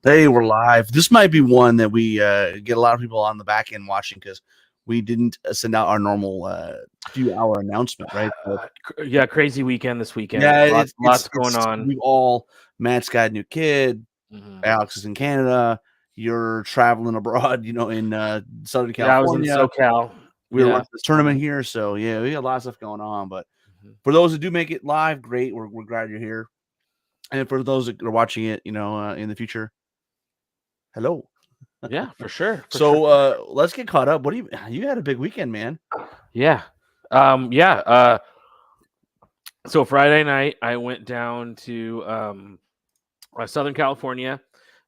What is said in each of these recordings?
Hey, we're live. This might be one that we get a lot of people on the back end watching because we didn't send out our normal few hour announcement, right? So, Yeah, crazy weekend this weekend. yeah, Lots going on. we've all Matt's got a new kid, Mhm. Alex is in Canada, you're traveling abroad, in Southern Yeah, I was in California. SoCal. We were Yeah. running this tournament here, so yeah, we got a lot of stuff going on. But Mhm. for those that do make it live, great. We're glad you're here, and for those that are watching it, in the future, hello. Yeah, for sure. For sure. So let's get caught up. What do you had a big weekend, man? Yeah. Yeah. So Friday night, I went down to Southern California.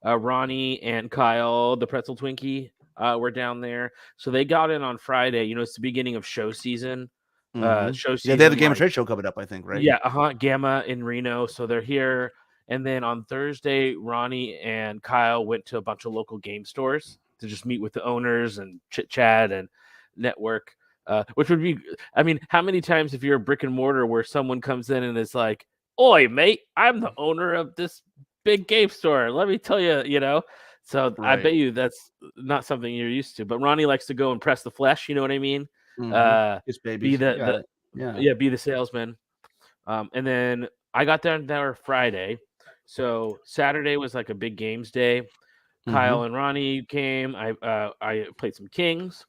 Ronnie and Kyle, the Pretzel Twinkie, were down there. So they got in on Friday. It's the beginning of show season. Mm-hmm. Show Yeah, they have the season, Game of like, Trade show coming up, I think, right? yeah, Gamma in Reno. So they're here. And then on Thursday, Ronnie and Kyle went to a bunch of local game stores to just meet with the owners and chit chat and network. Which would be, I mean, how many times if you're a brick and mortar where someone comes in and is like, "Oi, mate, I'm the owner of this big game store. Let me tell you." So I Right. bet you that's not something you're used to. But Ronnie likes to go and press the flesh. You know what I mean? Mm-hmm. Uh, Yes, be babies. I got the it. Yeah. yeah, be the salesman. And then I got down there Friday. So Saturday was like a big games day. Mm-hmm. Kyle and Ronnie came. I played some Kings.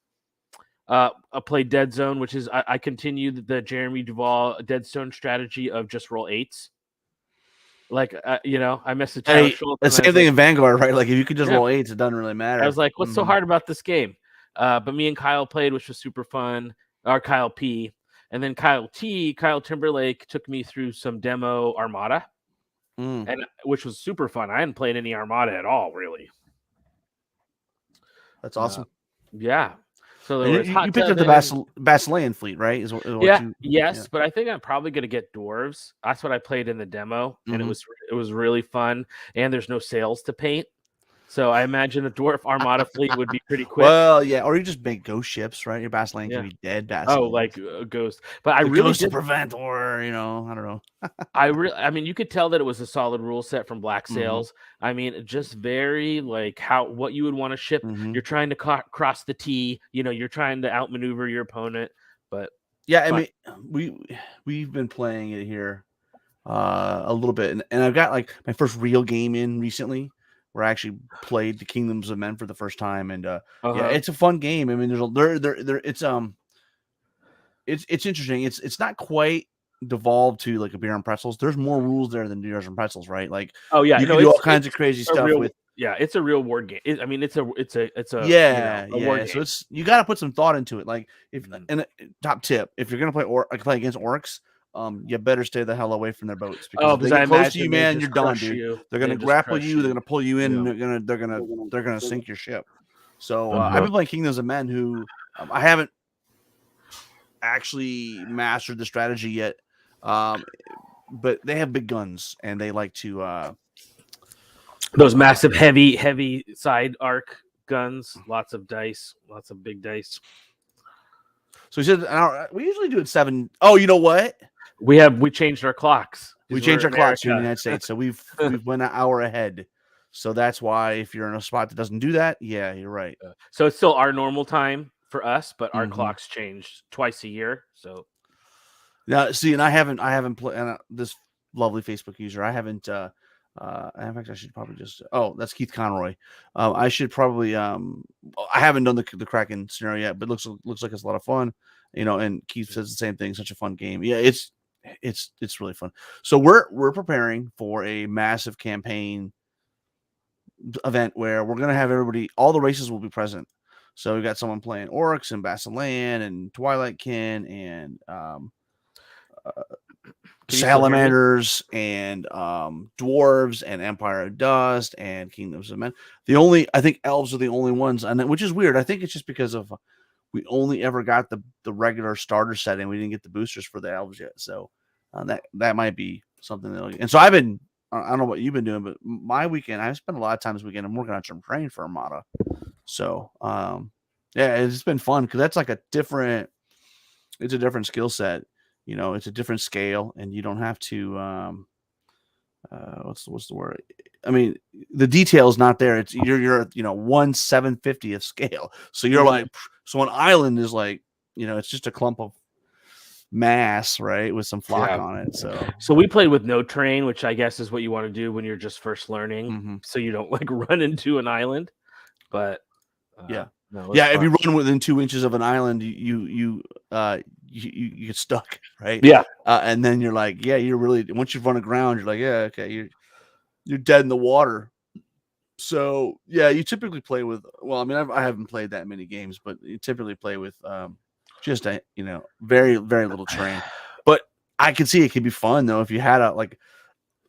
I played Dead Zone, which is I continued the Jeremy Duvall Deadstone strategy of just roll eights. Like I messaged Tyler Hey, Schultz the and I same was thing like, in Vanguard, right? Like if you could just yeah, roll eights, it doesn't really I was matter. like, what's so Mm-hmm. hard about this game? But me and Kyle played, which was super fun. Or Kyle P. And then Kyle Timberlake took me through some demo Armada. Mm. And which was super fun. I hadn't played any Armada at all, really. That's Uh, awesome. yeah. So there And was you Hot picked up the Seven. Basilean fleet, right? Is what Yeah, you? Yeah. yes, but I think I'm probably gonna get dwarves. That's what I played in the demo, and it Mm-hmm. was really fun. And there's no sails to paint, so I imagine a dwarf Armada fleet would be pretty quick. Well, yeah, or you just make ghost ships, right? Your Basilean can Yeah. be dead Oh, Basileans. like Ghost, but I The really ghost of did. prevent, or I don't know. I mean, you could tell that it was a solid rule set from Black Mm-hmm. Sails. I mean, just very like what you would want to ship. Mm-hmm. You're trying to cross the T. You're trying to outmaneuver your opponent, but Yeah, I fun. mean, we we've been playing it here a little bit, and I've got like my first real game in recently where I actually played the Kingdoms of Men for the first time, and Uh yeah, huh. it's a fun game. I mean, there's a there it's interesting. It's not quite devolved to like a beer and pretzels. There's more rules there than beers and pretzels, right? Like Oh yeah, you no, can do all it's kinds of crazy a stuff real with. yeah, it's a real war game. I mean, it's a Yeah, a war yeah. So game. it's you got to put some thought into it. Like if Mhm. and top tip, if you're gonna play against orcs, you better stay the hell away from their boats because Oh, if they because I get close to you, imagine they man, you're just done, crush dude. you. They're They gonna just grapple crush you. They're you. gonna pull you in. Yeah. And they're gonna sink your ship. So I've Uh-huh. been playing Kingdoms of Men, who I haven't actually mastered the strategy yet, um, but they have big guns and they like to Those massive, heavy side arc guns. Lots of dice. Lots of big dice. So he said we usually do it 7. Oh, you know what? We changed our clocks We because changed we're our clocks here in the America. United States, so we've went an hour ahead. So that's why if you're in a spot that doesn't do that, yeah, you're right. So it's still our normal time for us, but our Mm-hmm. clocks changed twice a year. So Now, see, and I haven't played this lovely Facebook user. I have actually I should probably just. Oh, that's Keith Conroy. I should probably. I haven't done the Kraken scenario yet, but looks like it's a lot of fun. And Keith says the same thing. Such a fun game. Yeah, it's really fun. So we're preparing for a massive campaign event where we're gonna have all the races will be present. So we got someone playing Orcs and Basilan and Twilight Kin and can you still hear me? salamanders and dwarves and Empire of Dust and Kingdoms of Men. The only I think elves are the only ones, and which is weird. I think it's just because of we only ever got the regular starter setting. We didn't get the boosters for the elves yet, so that might be something. And so I've been. I don't know what you've been doing, but my weekend I've spent a lot of time this weekend. I'm working on some training for Armada, so yeah, it's been fun because that's like it's a different skill set. It's a different scale, and you don't have to what's the word? I mean, the detail's not there. It's you're at 1/750th scale. So you're like, so an island is like, it's just a clump of mass, right, with some flock Yeah. on it. So we played with no terrain, which I guess is what you want to do when you're just first learning, Mhm. so you don't like run into an island. But Yeah. no, it was Yeah, if fun. you run within 2 inches of an island, you get stuck, right? Yeah. And then you're like, yeah, you're really once you've run aground, you're like, yeah, okay, you're dead in the water. So yeah, you typically play with. Well, I mean, I haven't played that many games, but you typically play with just a very very little terrain. But I can see it could be fun though if you had on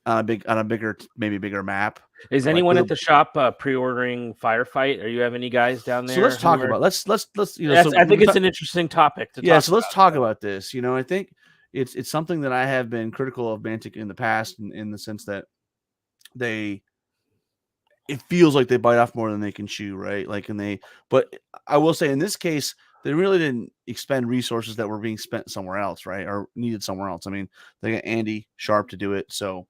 a bigger maybe bigger map. Is Like anyone with at the shop pre-ordering Firefight? Are you have any guys down so there let's talk who are? about let's That's, I think it's an interesting topic to yeah, talk so let's about. talk about this. I think it's something that I have been critical of Mantic in the past in the sense that it feels like they bite off more than they can chew, right? But I will say in this case, they really didn't expend resources that were being spent somewhere else, right? Or needed somewhere else. I mean, they got Andy Sharp to do it. So,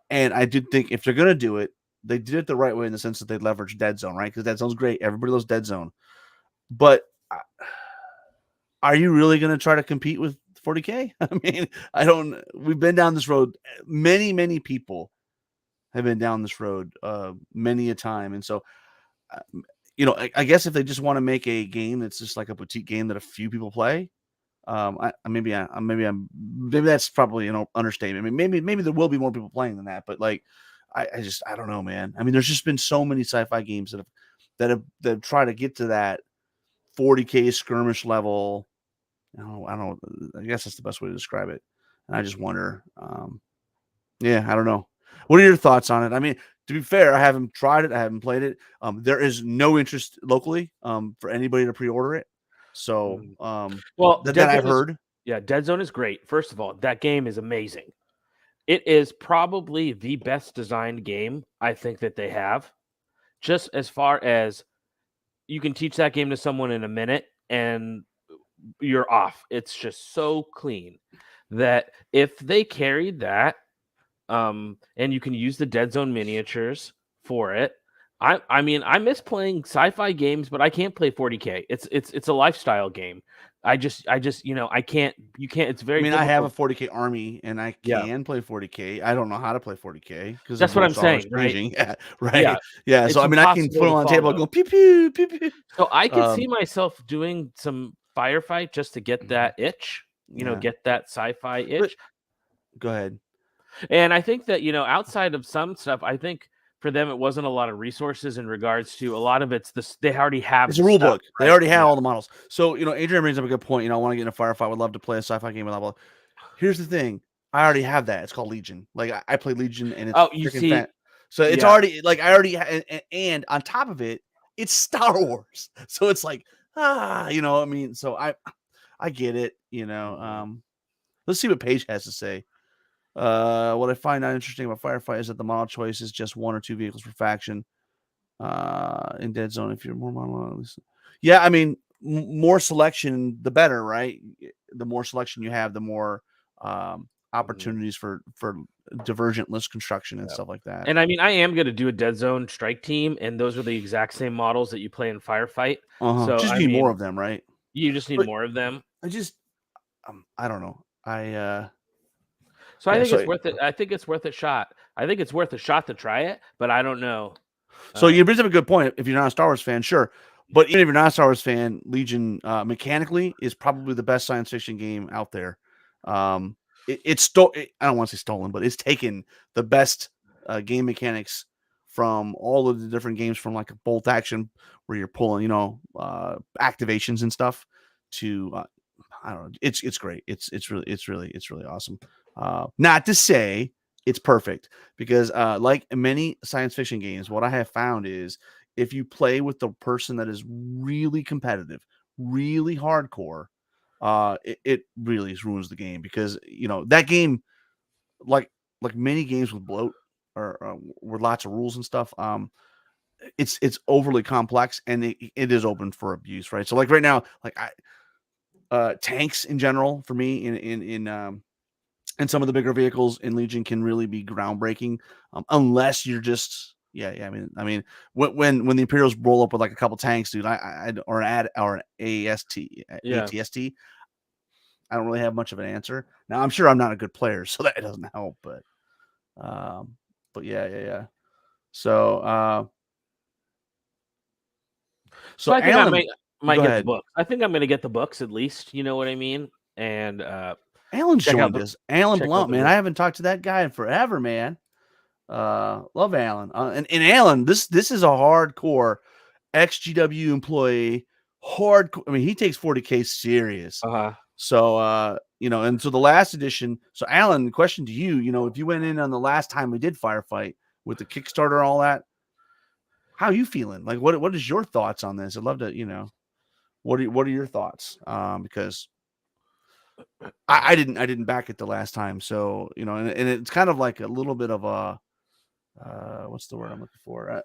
and I did think if they're going to do it, they did it the right way in the sense that they leveraged Dead Zone, right? Because Dead Zone's great. Everybody loves Dead Zone. But are you really going to try to compete with 40K? I mean, we've been down this road. Many, many people have been down this road many a time. And so, I guess if they just want to make a game that's just like a boutique game that a few people play, maybe that's probably an understatement. I mean, maybe there will be more people playing than that, but like, I don't know, man. I mean, there's just been so many sci-fi games that tried to get to that 40K skirmish level. I don't know. I guess that's the best way to describe it. And I just wonder, yeah, I don't know. What are your thoughts on it? I mean, to be fair, I haven't tried it. I haven't played it. There is no interest locally for anybody to pre-order it. So, Well, that I've heard. Dead Zone is great. First of all, that game is amazing. It is probably the best designed game I think that they have. Just as far as you can teach that game to someone in a minute and you're off. It's just so clean that if they carried that, and you can use the Dead Zone miniatures for it. I mean, I miss playing sci-fi games, but I can't play 40K. It's a lifestyle game. I just I can't. You can't. It's I very mean, I have a difficult. 40K army and I Yeah, can play 40K. I don't know how to play 40K because the that's what I'm rules are always saying, right? changing. Yeah, Yeah, right. Yeah. So it's I mean, I can put impossible them to on the table and follow. go pew pew pew pew. So I could see myself doing some firefight just to get that itch, Yeah. get that sci-fi But itch. go ahead. And I think that, outside of some stuff, I think for them it wasn't a lot of resources in regards to a lot of it's this they already have It's the a rule stuff, book. They right? already have Yeah. all the models. So, Adrian brings up a good point. I want to get in a firefight. Would love to play a sci-fi game with blah, blah. Here's the thing. I already have that. It's called Legion. Like I play Legion and it's Oh, you freaking see, fat. So it's yeah. already like I already and on top of it, it's Star Wars. So it's like, I mean, so I get it, let's see what Paige has to say. What I find not interesting about Firefight is that the model choice is just one or two vehicles per faction. In Dead Zone, if you're more model, yeah, I mean, more selection, the better, right? The more selection you have, the more opportunities for divergent list construction and stuff like that. And I mean, I am going to do a Dead Zone strike team, and those are the exact same models that you play in Firefight. So Just I need more mean, of them, right? you just need But more of them. I don't know. So I Yeah, think it's worth it. I think it's worth a shot. I think it's worth a shot to try it, but I don't know. So you bring up a good point. If you're not a Star Wars fan, sure. But even if you're not a Star Wars fan, Legion mechanically is probably the best science fiction game out there. I don't want to say stolen, but it's taken the best game mechanics from all of the different games, from like a bolt action where you're pulling, activations and stuff, to I don't know. It's great. It's really awesome. Not to say it's perfect, because like many science fiction games, what I have found is if you play with the person that is really competitive, really hardcore, it really ruins the game, because that game, like many games with bloat or with lots of rules and stuff, it's overly complex, and it is open for abuse, right? So like right now, like tanks in general for me in and some of the bigger vehicles in Legion can really be groundbreaking, unless you're just I mean when the Imperials roll up with like a couple tanks, dude, or an Yeah. ATST, I don't really have much of an answer. Now I'm sure I'm not a good player, so that doesn't help, but yeah. So So I think I Alan, might go get the ahead. books. I think I'm gonna get the books at least. You know what I mean? And Alan's check out joined the us. Alan check out Blunt, the man. I rules. haven't talked to that guy in forever, man. Love Alan. And Alan, this is a hardcore ex-GW employee. Hardcore. I mean, he takes 40K serious. Uh-huh. So and so the last edition. So Alan, question to you, if you went in on the last time we did Firefight with the Kickstarter and all that, how are you feeling? Like what is your thoughts on this? I'd love to, what are your thoughts? Because I didn't back it the last time. So, and it's kind of like a little bit of a what's the word I'm looking for?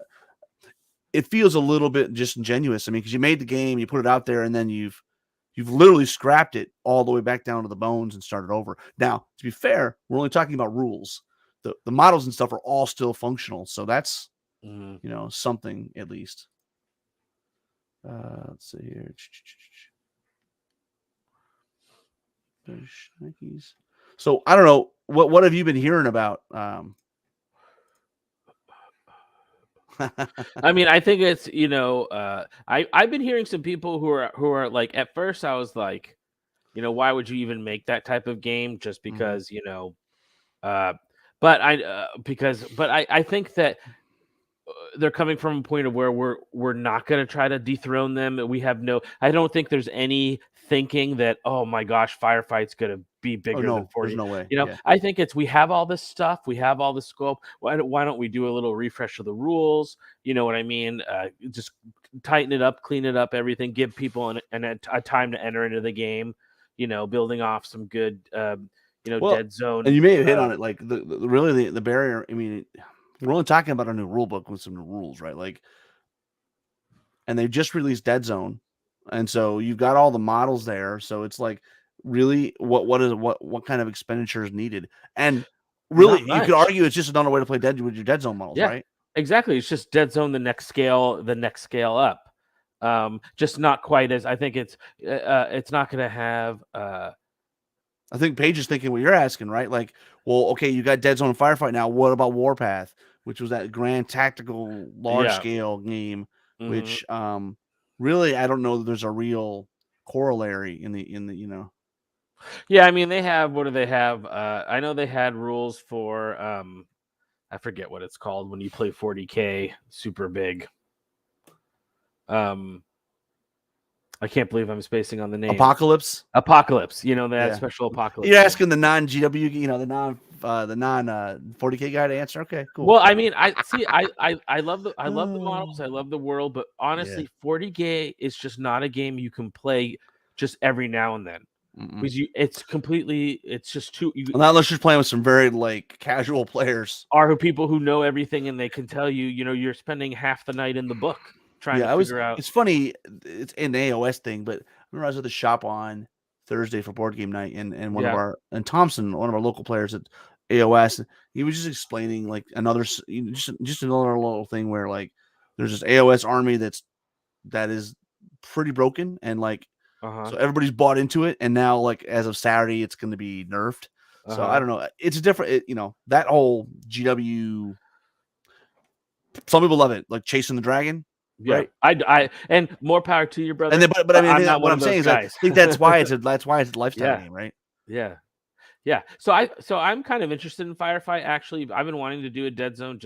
It feels a little bit disingenuous. I mean, because you made the game, you put it out there, and then you've literally scrapped it all the way back down to the bones and started over. Now, to be fair, we're only talking about rules. The models and stuff are all still functional, so that's something at least. Let's see here. Nikes. So I don't know what have you been hearing about? I mean, I think it's I've been hearing some people who are like, at first I was like, why would you even make that type of game? Just because but I think that they're coming from a point of where we're not going to try to dethrone them. I don't think there's any thinking that, oh my gosh, Firefight's going to be bigger than 40. There's no way. I think we have all this stuff, we have all the scope. Why don't we do a little refresh of the rules? You know what I mean? Just tighten it up, clean it up, everything. Give people a time to enter into the game. Building off some good, dead zone. And you may have hit on it, like really the barrier. I mean, we're only talking about a new rule book with some new rules, right? Like, and they just released Dead Zone, and so you've got all the models there. So it's like, really, what kind of expenditure is needed? And really, you could argue it's just another way to play Dead with your Dead Zone models, right? Exactly. It's just Dead Zone the next scale up. Just not quite as, I think it's not going to have. I think Paige is thinking what you're asking, right? Like, well, okay, you got Dead Zone and Firefight now. What about Warpath, which was that grand tactical large scale game, which really I don't know that there's a real corollary in the. Yeah, I mean, they have, what do they have? I know they had rules for I forget what it's called when you play 40K super big. I can't believe I'm spacing on the name. Apocalypse. They had special Apocalypse. You're asking the non-GW, the non 40K guy to answer. Okay, cool. Well, I mean, I love the models, I love the world, but honestly, 40K is just not a game you can play just every now and then. Because it's just too. Not unless you're playing with some very like casual players, or people who know everything and they can tell you, you're spending half the night in the book trying to figure out. It's funny, it's an AOS thing, but I remember I was at the shop on Thursday for board game night, and Thompson, one of our local players at AOS, he was just explaining like just another little thing where like there's this AOS army that is pretty broken, and like so everybody's bought into it, and now like as of Saturday it's going to be nerfed. So I don't know, it's a different that whole GW, some people love it, like chasing the dragon. Yeah, right? I and more power to your brother. And then, but I mean, what I'm saying is, I think that's why it's a lifestyle game, right? Yeah. So I'm kind of interested in Firefight. Actually, I've been wanting to do a Dead Zone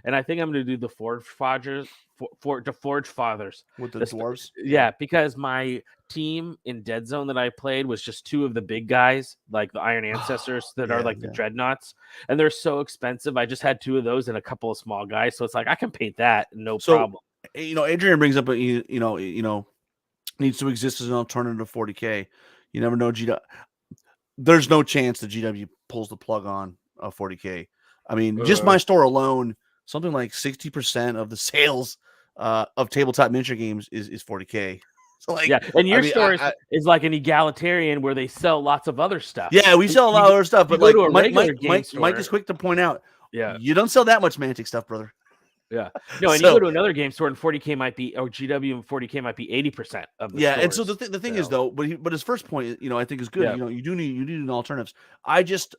and I think I'm going to do the Forge Fathers with the dwarves. Yeah, because my team in Dead Zone that I played was just two of the big guys, like the Iron Ancestors that are like the Dreadnoughts, and they're so expensive. I just had two of those and a couple of small guys, so it's like I can paint that problem. Adrian brings up needs to exist as an alternative to 40K. You never know. There's no chance that GW pulls the plug on a 40K. I mean, just my store alone, something like 60% of the sales of tabletop miniature games is 40K. So like, Yeah, and your I mean, store is like an egalitarian where they sell lots of other stuff. yeah, we sell a lot of other stuff, You but go like to a regular game Mike store. is quick to point out, Yeah, you don't sell that much Mantic stuff, brother. yeah. No, and you go to another game store and 40K might be, or GW and 40K might be 80% of the yeah. stores. And so the thing is though, but his first point, I think is good. Yeah. You need alternatives. I just,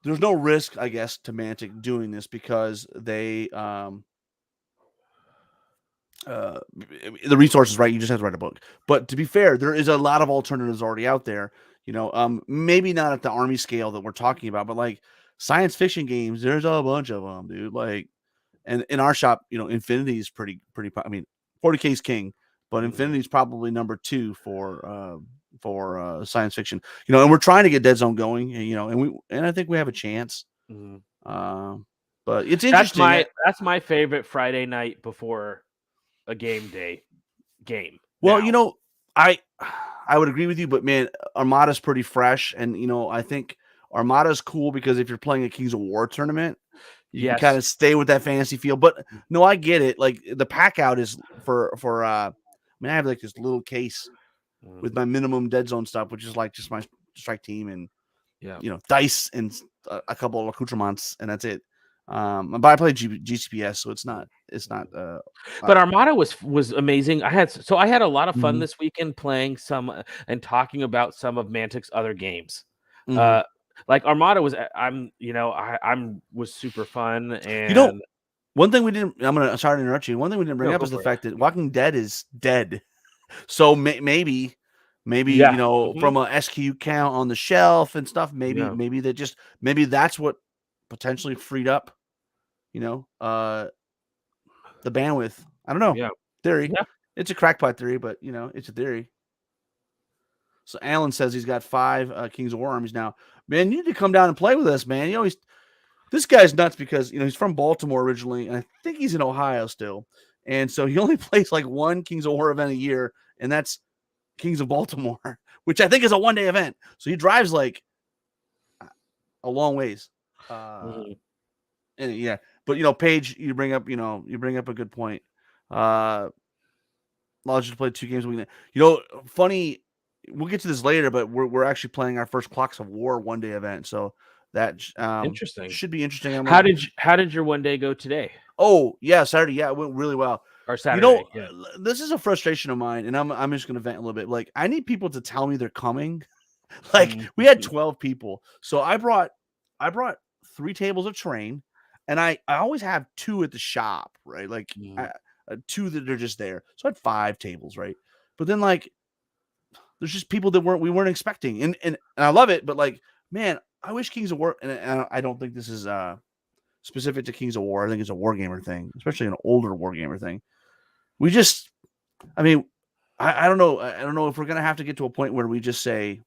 there's no risk, I guess, to Mantic doing this because they the resources, right? You just have to write a book. But to be fair, there is a lot of alternatives already out there. Maybe not at the army scale that we're talking about, but like science fiction games, there's a bunch of them, dude. Like, and in our shop, Infinity is pretty. I mean, 40K is king, but Infinity is probably number 2 for science fiction. And we're trying to get Dead Zone going. And I think we have a chance. But it's interesting. That's my favorite Friday night before a game day game. Well, now. I would agree with you, but man, Armada's pretty fresh, and I think Armada's cool because if you're playing a Kings of War tournament, you can kind of stay with that fantasy feel. But no, I get it. Like the pack out is for I have like this little case with my minimum Dead Zone stuff, which is like just my strike team and dice and a couple of accoutrements, and that's it. But I play GCPS, so it's not. But Armada was amazing. I had a lot of fun this weekend playing some and talking about some of Mantic's other games. Like Armada was, was super fun. And one thing we didn't. Sorry to interrupt you. One thing we didn't bring up is the fact that Walking Dead is dead. So maybe from a SKU count on the shelf and stuff, maybe that's what potentially freed up, the bandwidth. I don't know. Yeah. Theory. Yeah. It's a crackpot theory, but it's a theory. So Alan says he's got 5 Kings of War armies now. Man, you need to come down and play with us, man. This guy's nuts because he's from Baltimore originally, and I think he's in Ohio still. And so he only plays like one Kings of War event a year, and that's Kings of Baltimore, which I think is a one-day event. So he drives like a long ways. And yeah, but Paige, you bring up a good point. Allows you to play 2 games a week. Funny, we'll get to this later, but we're actually playing our first Clocks of War one-day event. So that interesting should be interesting. How did your one day go today? Oh yeah, Saturday. Yeah, it went really well. Or Saturday. This is a frustration of mine, and I'm just gonna vent a little bit. Like, I need people to tell me they're coming. Like, we had 12 people, so I brought 3 tables of terrain, and I always have 2 at the shop, right? Like 2 that are just there. So I had 5 tables, right? But then like, there's just people that we weren't expecting, and I love it, but like, man, I wish Kings of War, and I don't think this is specific to Kings of War. I think it's a Wargamer thing, especially an older Wargamer thing. We just, I mean, I don't know. I don't know if we're gonna have to get to a point where we just say,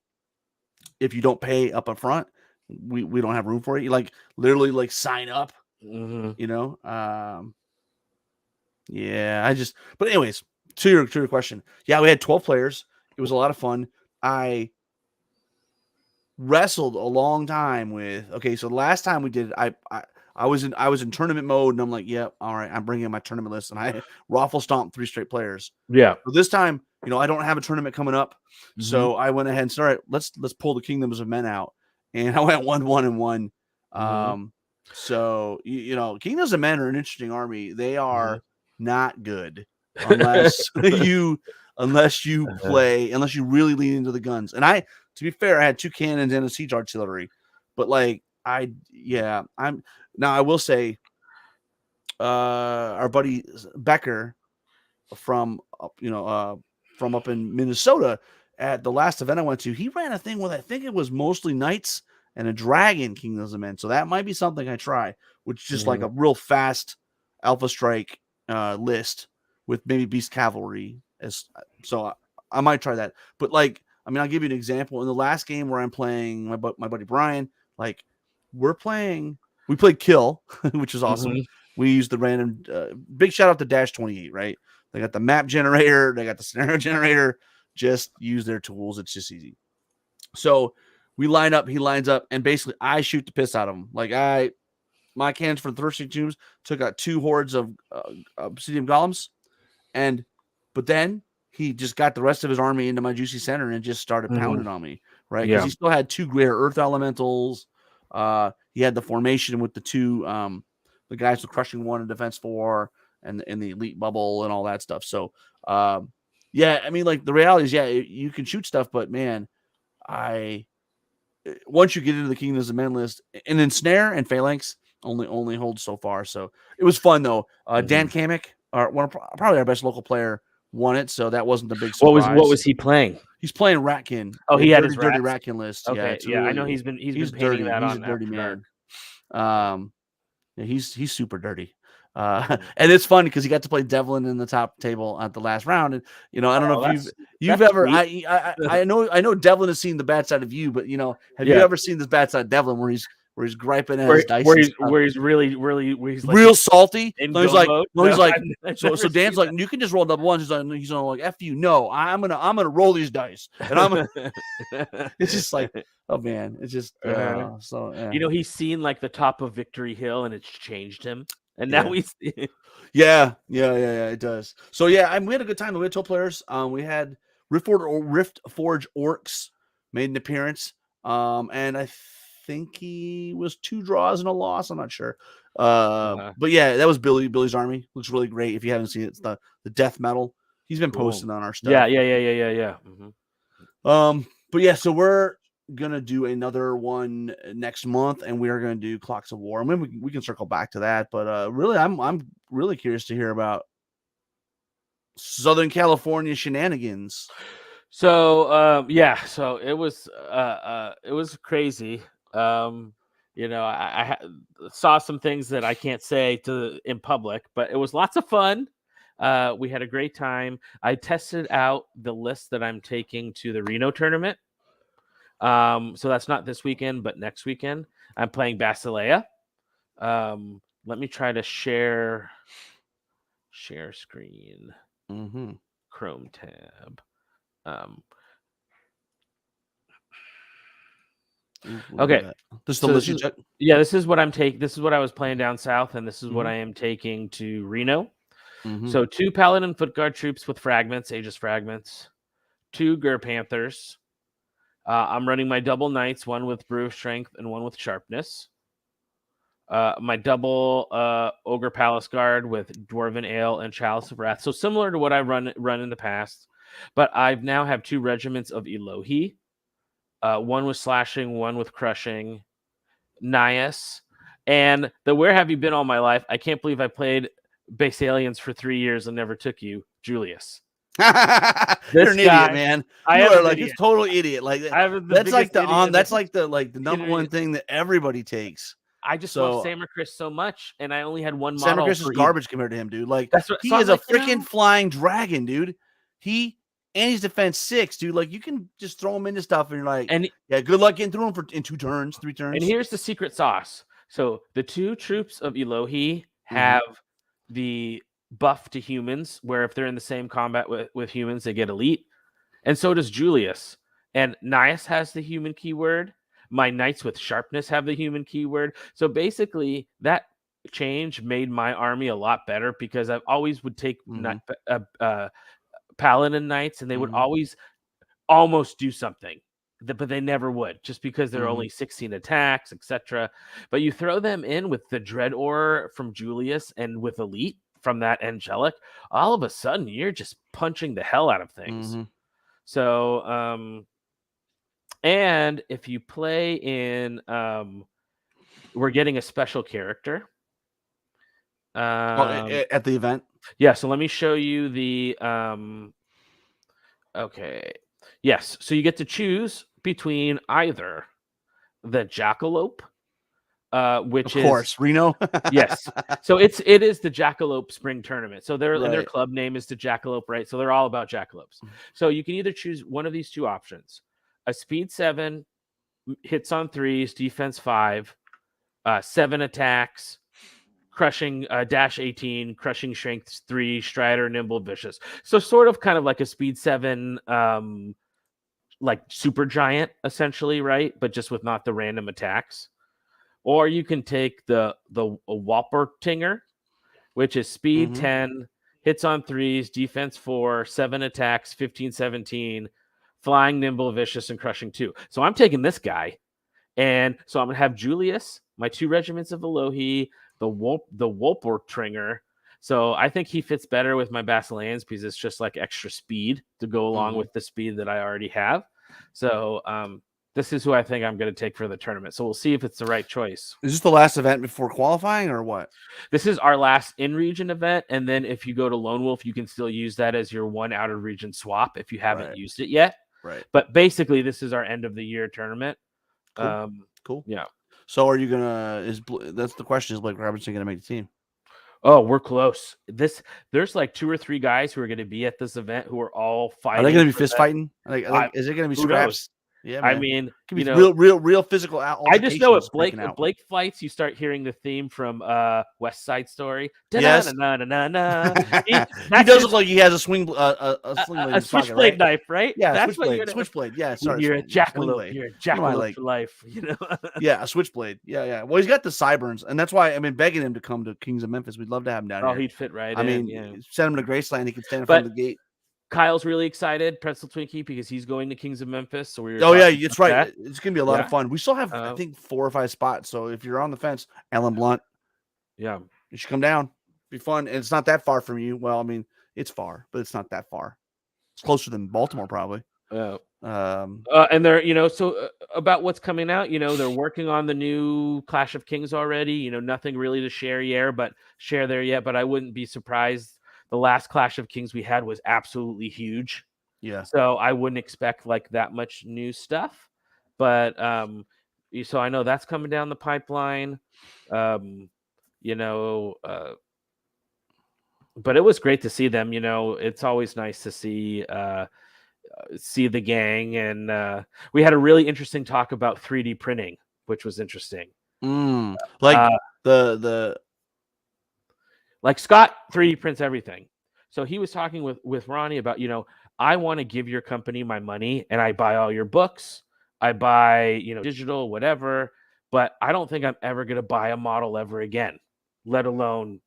if you don't pay up front, we don't have room for it. You like literally like sign up. Yeah, but anyways, to your question, yeah, we had 12 players. It was a lot of fun. I wrestled a long time with. Okay, so the last time we did it, I was in tournament mode, and I'm like, yeah, all right, I'm bringing my tournament list, and I raffle stomped 3 straight players. Yeah. But this time, I don't have a tournament coming up, so I went ahead and started. Let's pull the Kingdoms of Men out, and I went 1-1-1. So Kingdoms of Men are an interesting army. They are not good unless you play, unless you really lean into the guns. And to be fair, I had 2 cannons and a siege artillery, but like I will say, our buddy Becker from up in Minnesota at the last event I went to, he ran a thing with, I think it was mostly knights and a dragon Kingdoms of Men. So that might be something I try, which is just like a real fast Alpha Strike list with maybe Beast Cavalry. So I might try that. But like, I mean, I'll give you an example. In the last game where I'm playing my buddy Brian, like we played Kill, which was awesome. We used the random, big shout out to Dash 28, right? They got the map generator, they got the scenario generator. Just use their tools. It's just easy. So we line up, he lines up, and basically I shoot the piss out of him. Like my cannons for the Thirsty Tombs took out 2 hordes of Obsidian Golems, and But then he just got the rest of his army into my juicy center and just started pounding on me, right? Because he still had 2 rare earth elementals. He had the formation with the 2 the guys with crushing 1 and defense 4 and the elite bubble and all that stuff. So yeah, I mean, like the reality is, yeah, you can shoot stuff, but man, once you get into the Kingdoms of Men list, and then Snare and Phalanx only hold so far. So it was fun though. Dan Kamek, probably our best local player, won it, so that wasn't the big surprise. What was he playing? He's playing Ratkin. Oh, he had his dirty Ratkin list. Okay, yeah, really, I know he's been dirty. painting that he's on a dirty man. Yeah, he's super dirty. And it's fun because he got to play Devlin in the top table at the last round. And I don't know if you've ever. I know Devlin has seen the bad side of you, but have you ever seen this bad side of Devlin where he's griping at his dice, where he's really like real salty? So he's like, he's like, so Dan's like, you can just roll double ones. He's like, F you, no, I'm gonna roll these dice, and I'm. It's just like, oh man, it's just so. Yeah. He's seen like the top of Victory Hill, and it's changed him. And now yeah, it does. So yeah, we had a good time. We had 12 players. We had Rift Forge Orcs made an appearance. And I think he was 2 draws and a loss. I'm not sure. But yeah, that was Billy's army. Looks really great. If you haven't seen it, it's the death metal. He's been posting on our stuff. Yeah. Mm-hmm. But yeah, so we're gonna do another one next month, and we are gonna do Clocks of War. I mean, we can circle back to that, but really, I'm really curious to hear about Southern California shenanigans. So so it was crazy. I saw some things that I can't say in public, but it was lots of fun. We had a great time. I tested out the list that I'm taking to the Reno tournament. So that's not this weekend, but next weekend. I'm playing Basileia. Let me try to share screen. Chrome tab. Okay. This is the list you check? Yeah, this is what I'm taking. This is what I was playing down south, and this is what I am taking to Reno. So 2 Paladin Footguard troops with fragments, Aegis fragments, 2 Gur Panthers. I'm running my double knights, 1 with Brew of Strength and 1 with Sharpness. My double Ogre Palace Guard with Dwarven Ale and Chalice of Wrath. So similar to what I run in the past, but I've now have 2 regiments of Elohi. 1 with Slashing, 1 with Crushing. Nias. And the Where Have You Been All My Life? I can't believe I played Base Aliens for 3 years and never took you, Julius. You're an idiot, man. You are like a total idiot. Like that's like the number one thing that everybody takes. I just love Samarkris so much, and I only had 1 model. Samarkris is garbage compared to him, dude. Like he is a freaking flying dragon, dude. And he's defense 6, dude. Like you can just throw him into stuff, and you're like, good luck getting through him in 2 turns, 3 turns. And here's the secret sauce. So the 2 troops of Elohi have the buff to humans, where if they're in the same combat with humans, they get elite. And so does Julius. And Nias has the human keyword. My knights with Sharpness have the human keyword. So basically, that change made my army a lot better, because I always would take Paladin knights, and they would always almost do something, but they never would, just because they're only 16 attacks, etc. But you throw them in with the Dread Aura from Julius and with Elite from that Angelic, all of a sudden you're just punching the hell out of things. So and if you play in we're getting a special character at the event. Yeah, so let me show you the okay. Yes, so you get to choose between either the Jackalope, which of course, Reno. Yes. So it is the Jackalope Spring Tournament. So their club name is the Jackalope, right? So they're all about jackalopes. So you can either choose one of these 2 options: a speed 7, hits on 3s, defense 5, 7 attacks, crushing dash 18, crushing strength 3, strider, nimble, vicious. So sort of kind of like a speed 7 like super giant, essentially, right? But just with not the random attacks. Or you can take the Whoppertinger, which is speed 10, hits on threes, defense 4, 7 attacks, 15-17, flying, nimble, vicious, and crushing 2. So I'm taking this guy. And so I'm going to have Julius, my 2 regiments of Elohi, the Wolpertringer. So I think he fits better with my Basileans because it's just like extra speed to go along with the speed that I already have. So this is who I think I'm going to take for the tournament. So we'll see if it's the right choice. Is this the last event before qualifying or what? This is our last in-region event. And then if you go to Lone Wolf, you can still use that as your one out-of-region swap if you haven't used it yet. Right. But basically, this is our end-of-the-year tournament. Cool. Cool. Yeah. So are you that's the question, is Blake Robertson going to make the team? Oh, we're close. There's like 2 or 3 guys who are going to be at this event who are all fighting. Are they going to be fist fighting? Is it going to be scraps? Yeah, man. I mean, it could be real physical. I just know if Blake fights, you start hearing the theme from West Side Story. Yes. He does look like he has a switchblade knife, right? Yeah, that's switchblade. Yeah, sorry. You're a jackalope. You're a jackalope for life. You know. Yeah, a switchblade. Yeah. Well, he's got the sideburns, and that's why I've been begging him to come to Kings of Memphis. We'd love to have him down here. Oh, he'd fit right in. I mean, send him to Graceland. He can stand in front of the gate. Kyle's really excited, Pretzel Twinkie, because he's going to Kings of Memphis. So it's right. It's gonna be a lot of fun. We still have, I think, 4 or 5 spots. So if you're on the fence, Ellen Blunt, you should come down. Be fun, and it's not that far from you. Well, I mean, it's far, but it's not that far. It's closer than Baltimore, probably. And they're, about what's coming out, they're working on the new Clash of Kings already. Nothing really to share there yet. But I wouldn't be surprised. The last Clash of Kings we had was absolutely huge. Yeah. So I wouldn't expect like that much new stuff. But so I know that's coming down the pipeline. But it was great to see them. It's always nice to see the gang. And we had a really interesting talk about 3D printing, which was interesting. Like Scott 3D prints everything. So he was talking with Ronnie about, I want to give your company my money and I buy all your books. I buy, digital, whatever, but I don't think I'm ever going to buy a model ever again, let alone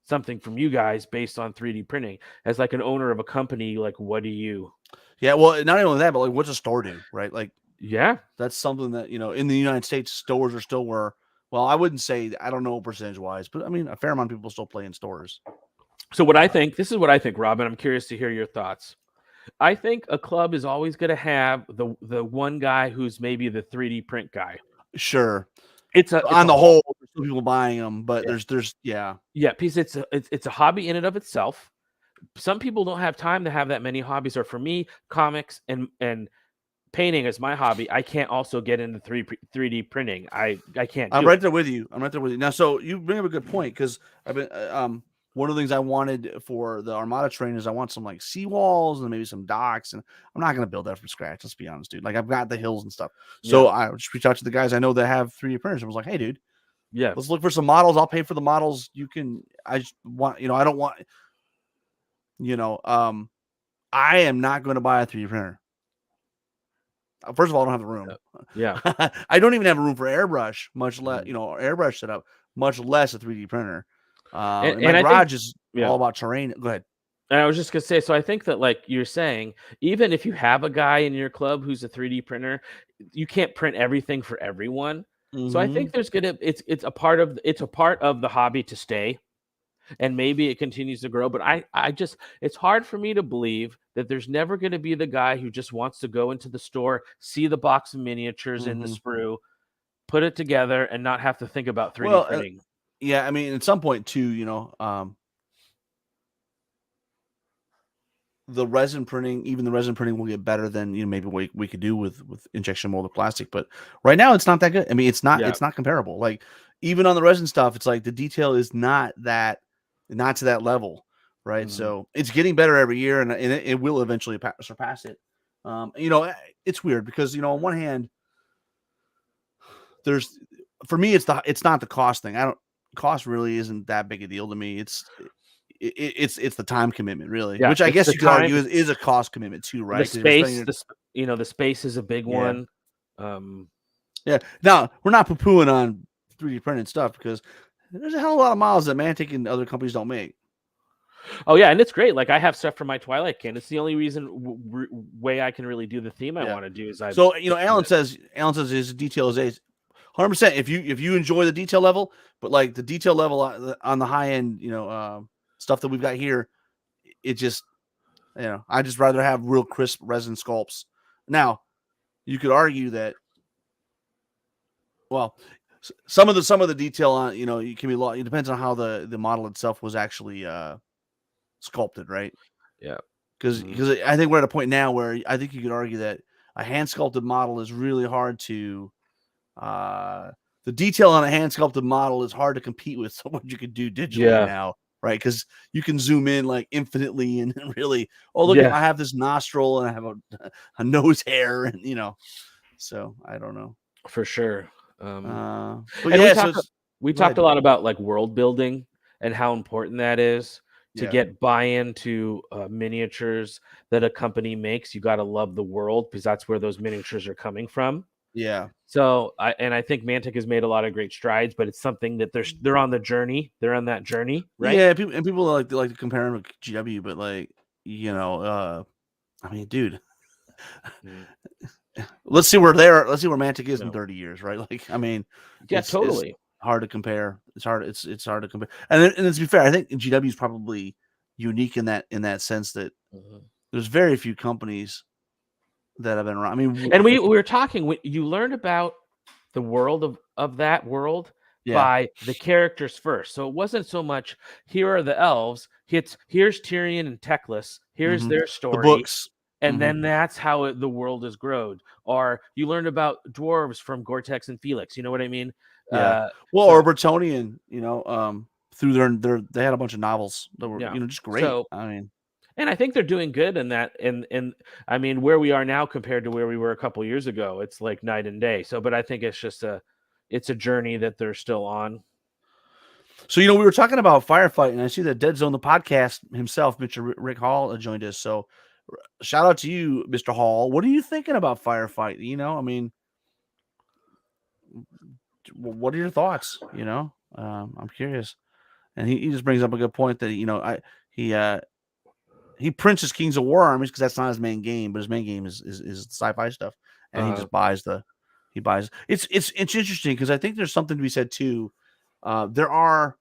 something from you guys based on 3D printing. As like an owner of a company, like, what do you? Yeah, well, not only that, but like, what's a store do, right? Like, yeah, that's something that, in the United States, stores are still where. Well, I wouldn't say, I don't know percentage-wise, but I mean, a fair amount of people still play in stores. So this is what I think, Robin. I'm curious to hear your thoughts. I think a club is always going to have the one guy who's maybe the 3D print guy. Sure. It's on the whole, there's still people buying them, but there's because it's a hobby in and of itself. Some people don't have time to have that many hobbies, or for me, comics and painting is my hobby. I can't also get into 3D printing. I can't. I'm right there with you. Now, so you bring up a good point, because I've been one of the things I wanted for the Armada train is I want some like seawalls and maybe some docks, and I'm not going to build that from scratch. Let's be honest, dude. Like, I've got the hills and stuff. So I just reached out to the guys I know that have 3D printers and was like, hey, dude, let's look for some models. I'll pay for the models. I just want, I don't want, I am not going to buy a 3D printer. First of all, I don't have the room. Yeah. I don't even have a room for airbrush, much less, airbrush setup, much less a 3D printer. And my garage is all about terrain. Go ahead. And I was just going to say, so I think that, like you're saying, even if you have a guy in your club who's a 3D printer, you can't print everything for everyone. Mm-hmm. So I think it's a part of the hobby to stay. And maybe it continues to grow, but it's hard for me to believe that there's never going to be the guy who just wants to go into the store, see the box of miniatures in the sprue, put it together, and not have to think about 3D printing. Yeah, I mean, at some point too, the resin printing will get better than maybe we could do with injection molded plastic. But right now, it's not that good. I mean, it's not comparable. Like, even on the resin stuff, it's like the detail is not to that level, right? Mm-hmm. So it's getting better every year, and it will eventually surpass it. It's weird because on one hand, for me, it's not the cost thing. Cost really isn't that big a deal to me. It's the time commitment, really, which I guess you could argue is a cost commitment too, right? The space is a big one. Yeah. Now, we're not poo-pooing on 3D printed stuff because there's a hell of a lot of models that Mantic and other companies don't make. Oh yeah, and it's great. Like I have stuff for my Twilight Kin. It's the only way I can really do the theme I Yeah. want to do is I. So Alan says his detail is 100%. If you enjoy the detail level, but like the detail level on the high end, stuff that we've got here, it just I just rather have real crisp resin sculpts. Now, you could argue that, well, some of the detail on it can be it depends on how the model itself was actually sculpted, right? Yeah. Because I think we're at a point now where I think you could argue that a hand sculpted model is really hard to the detail on a hand sculpted model is hard to compete with what you could do digitally now, right? Because you can zoom in like infinitely and really, look, I have this nostril and I have a nose hair, and so I don't know for sure. But we talked a lot about like world building and how important that is to get buy-in to miniatures that a company makes. You got to love the world because that's where those miniatures are coming from. Yeah. So I think Mantic has made a lot of great strides, but it's something that they're on the journey. They're on that journey, right? Yeah, people like to compare them with GW, but like I mean, dude, let's see where Mantic is in 30 years, right? Like, I mean, totally. It's hard to compare. It's hard to compare. And to be fair, I think GW is probably unique in that sense that there's very few companies that have been around. I mean, and we were talking. You learned about the world of that world by the characters first. So it wasn't so much here are the elves. Here's Tyrion and Teclis. Here's their story. The books. And then that's how the world is grown. Or you learned about dwarves from Gore-Tex and Felix. You know what I mean? Yeah. Or Bretonnian, through they had a bunch of novels that were, just great. So, I mean, and I think they're doing good in that. And I mean, where we are now compared to where we were a couple years ago, it's like night and day. So, but I think it's just it's a journey that they're still on. So, we were talking about Firefight, and I see that Dead Zone, the podcast himself, Mr. Rick Hall, joined us. So, shout out to you, Mr. Hall. What are you thinking about Firefight? I mean, what are your thoughts? I'm curious. And he just brings up a good point that he prints his Kings of War armies because that's not his main game, but his main game is sci-fi stuff, and he just buys It's interesting because I think there's something to be said too. There are,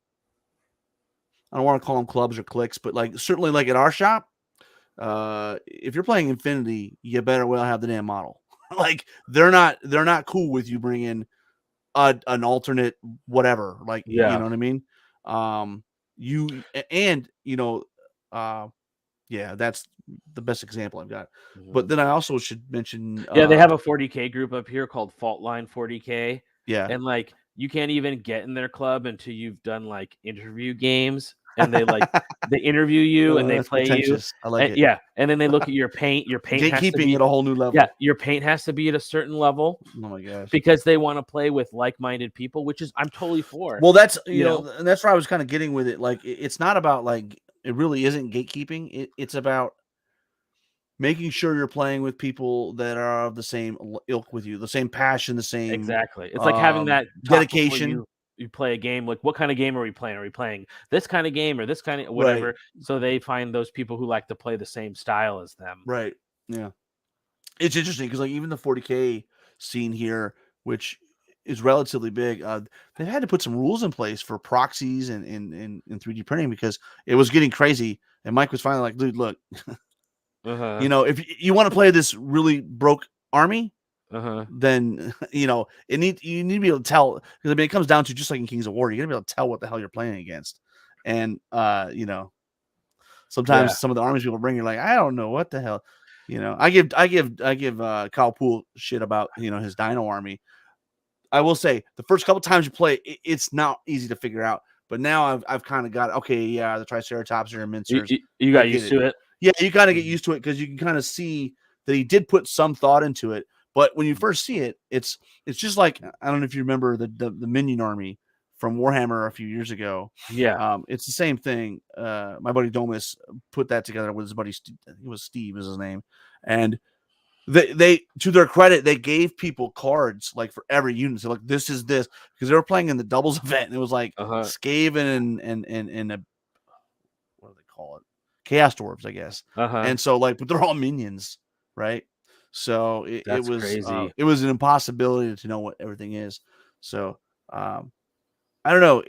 I don't want to call them clubs or cliques, but like certainly like at our shop, if you're playing Infinity, you better well have the damn model. Like they're not cool with you bringing an alternate whatever. Like you know what I mean. That's the best example I've got. But then I also should mention they have a 40K group up here called Fault Line 40K. Yeah. And like you can't even get in their club until you've done like interview games, and they like they interview you and they play you. I like it. Yeah. And then they look at your paint. Your paint has to be at a whole new level. Yeah, your paint has to be at a certain level. Oh my gosh. Because they want to play with like-minded people, which is I'm totally for. Well, that's and that's where I was kind of getting with it. Like it's not about like it really isn't gatekeeping. It's about making sure you're playing with people that are of the same ilk with you, the same passion, the same exactly. It's like having that dedication. You play a game, like what kind of game are we playing? Are we playing this kind of game or this kind of whatever? Right. So they find those people who like to play the same style as them. Right. Yeah. It's interesting because like even the 40K scene here, which is relatively big, they've had to put some rules in place for proxies and 3D printing because it was getting crazy. And Mike was finally like, dude, look, if you want to play this really broke army, then you need to be able to tell, because I mean it comes down to just like in Kings of War, you're gonna be able to tell what the hell you're playing against. And sometimes some of the armies people bring, you're like, I don't know what the hell. I give Kyle Poole shit about his Dino army. I will say the first couple times you play, it's not easy to figure out. But now I've kind of got the Triceratops are mincers. You got used to it. Yeah, you kind of get used to it because you can kind of see that he did put some thought into it. But when you first see it, it's just like, I don't know if you remember the Minion army from Warhammer a few years ago. Yeah, it's the same thing. My buddy Domus put that together with his buddy. It was Steve, is his name, and they to their credit, they gave people cards like for every unit. So like, this is this, because they were playing in the doubles event, and it was like Skaven and what are they call it? Chaos dwarves, I guess. Uh-huh. And so like, but they're all minions, right? So it That's crazy. it was an impossibility to know what everything is. So I don't know.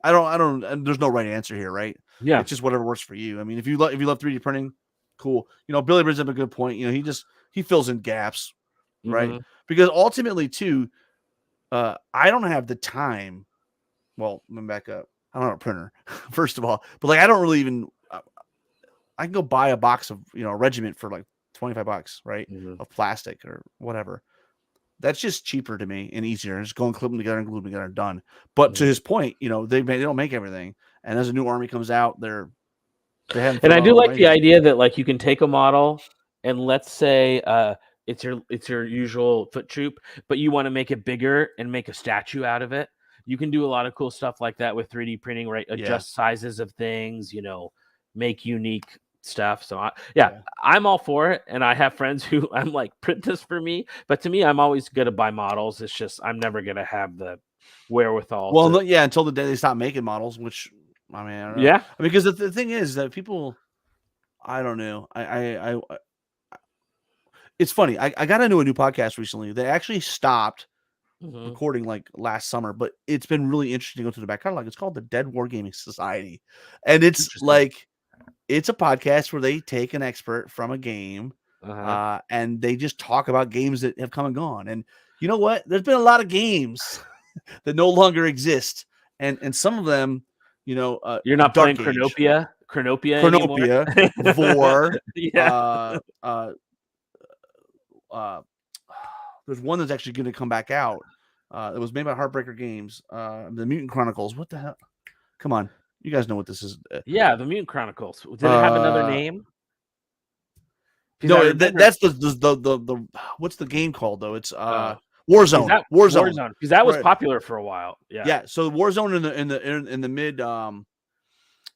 I don't. And there's no right answer here, right? Yeah. It's just whatever works for you. I mean, if you love 3D printing, cool. You know, Billy brings up a good point. You know, he fills in gaps, right? Mhm. Because ultimately, too, I don't have the time. Well, let me back up. I don't have a printer, first of all, but like I don't really even. I can go buy a box of a regiment for like $25, right, Mhm. of plastic or whatever. That's just cheaper to me and easier. Just go and clip them together and glue them together and done. But to Mhm. his point, they don't make everything. And as a new army comes out, they haven't And filled I out do all the like the writings. idea that like you can take a model and let's say it's your usual foot troop, but you want to make it bigger and make a statue out of it. You can do a lot of cool stuff like that with 3D printing, right? Yeah, Adjust sizes of things, make unique stuff. So yeah, yeah. I'm all for it. And I have friends who I'm like, print this for me. But to me, I'm always gonna buy models. It's just I'm never gonna have the wherewithal Well, to. yeah, until the day they stop making models, which I mean, I don't know. Yeah. I mean, because the thing is that people, I don't know. It's funny. I got into a new podcast recently. They actually stopped Mhm. recording like last summer, but it's been really interesting to go through the back catalog. It's called the Dead Wargaming Society, and Interesting. it's a podcast where they take an expert from a game, Uh-huh. and they just talk about games that have come and gone. And you know what? There's been a lot of games that no longer exist, and some of them, You're not playing Dark Age, Chronopia anymore? Chronopia, Vor, Yeah. uh, uh, uh, there's one that's actually going to come back out. It was made by Heartbreaker Games. The Mutant Chronicles. What the hell? Come on, you guys know what this is. Yeah, the Mutant Chronicles. Did it have another Uh, name? Because I no, remember that's the what's the game called though? It's uh is Warzone. that Warzone. Warzone? Because that was Right. popular for a while. Yeah. Yeah. So Warzone in the mid Yeah,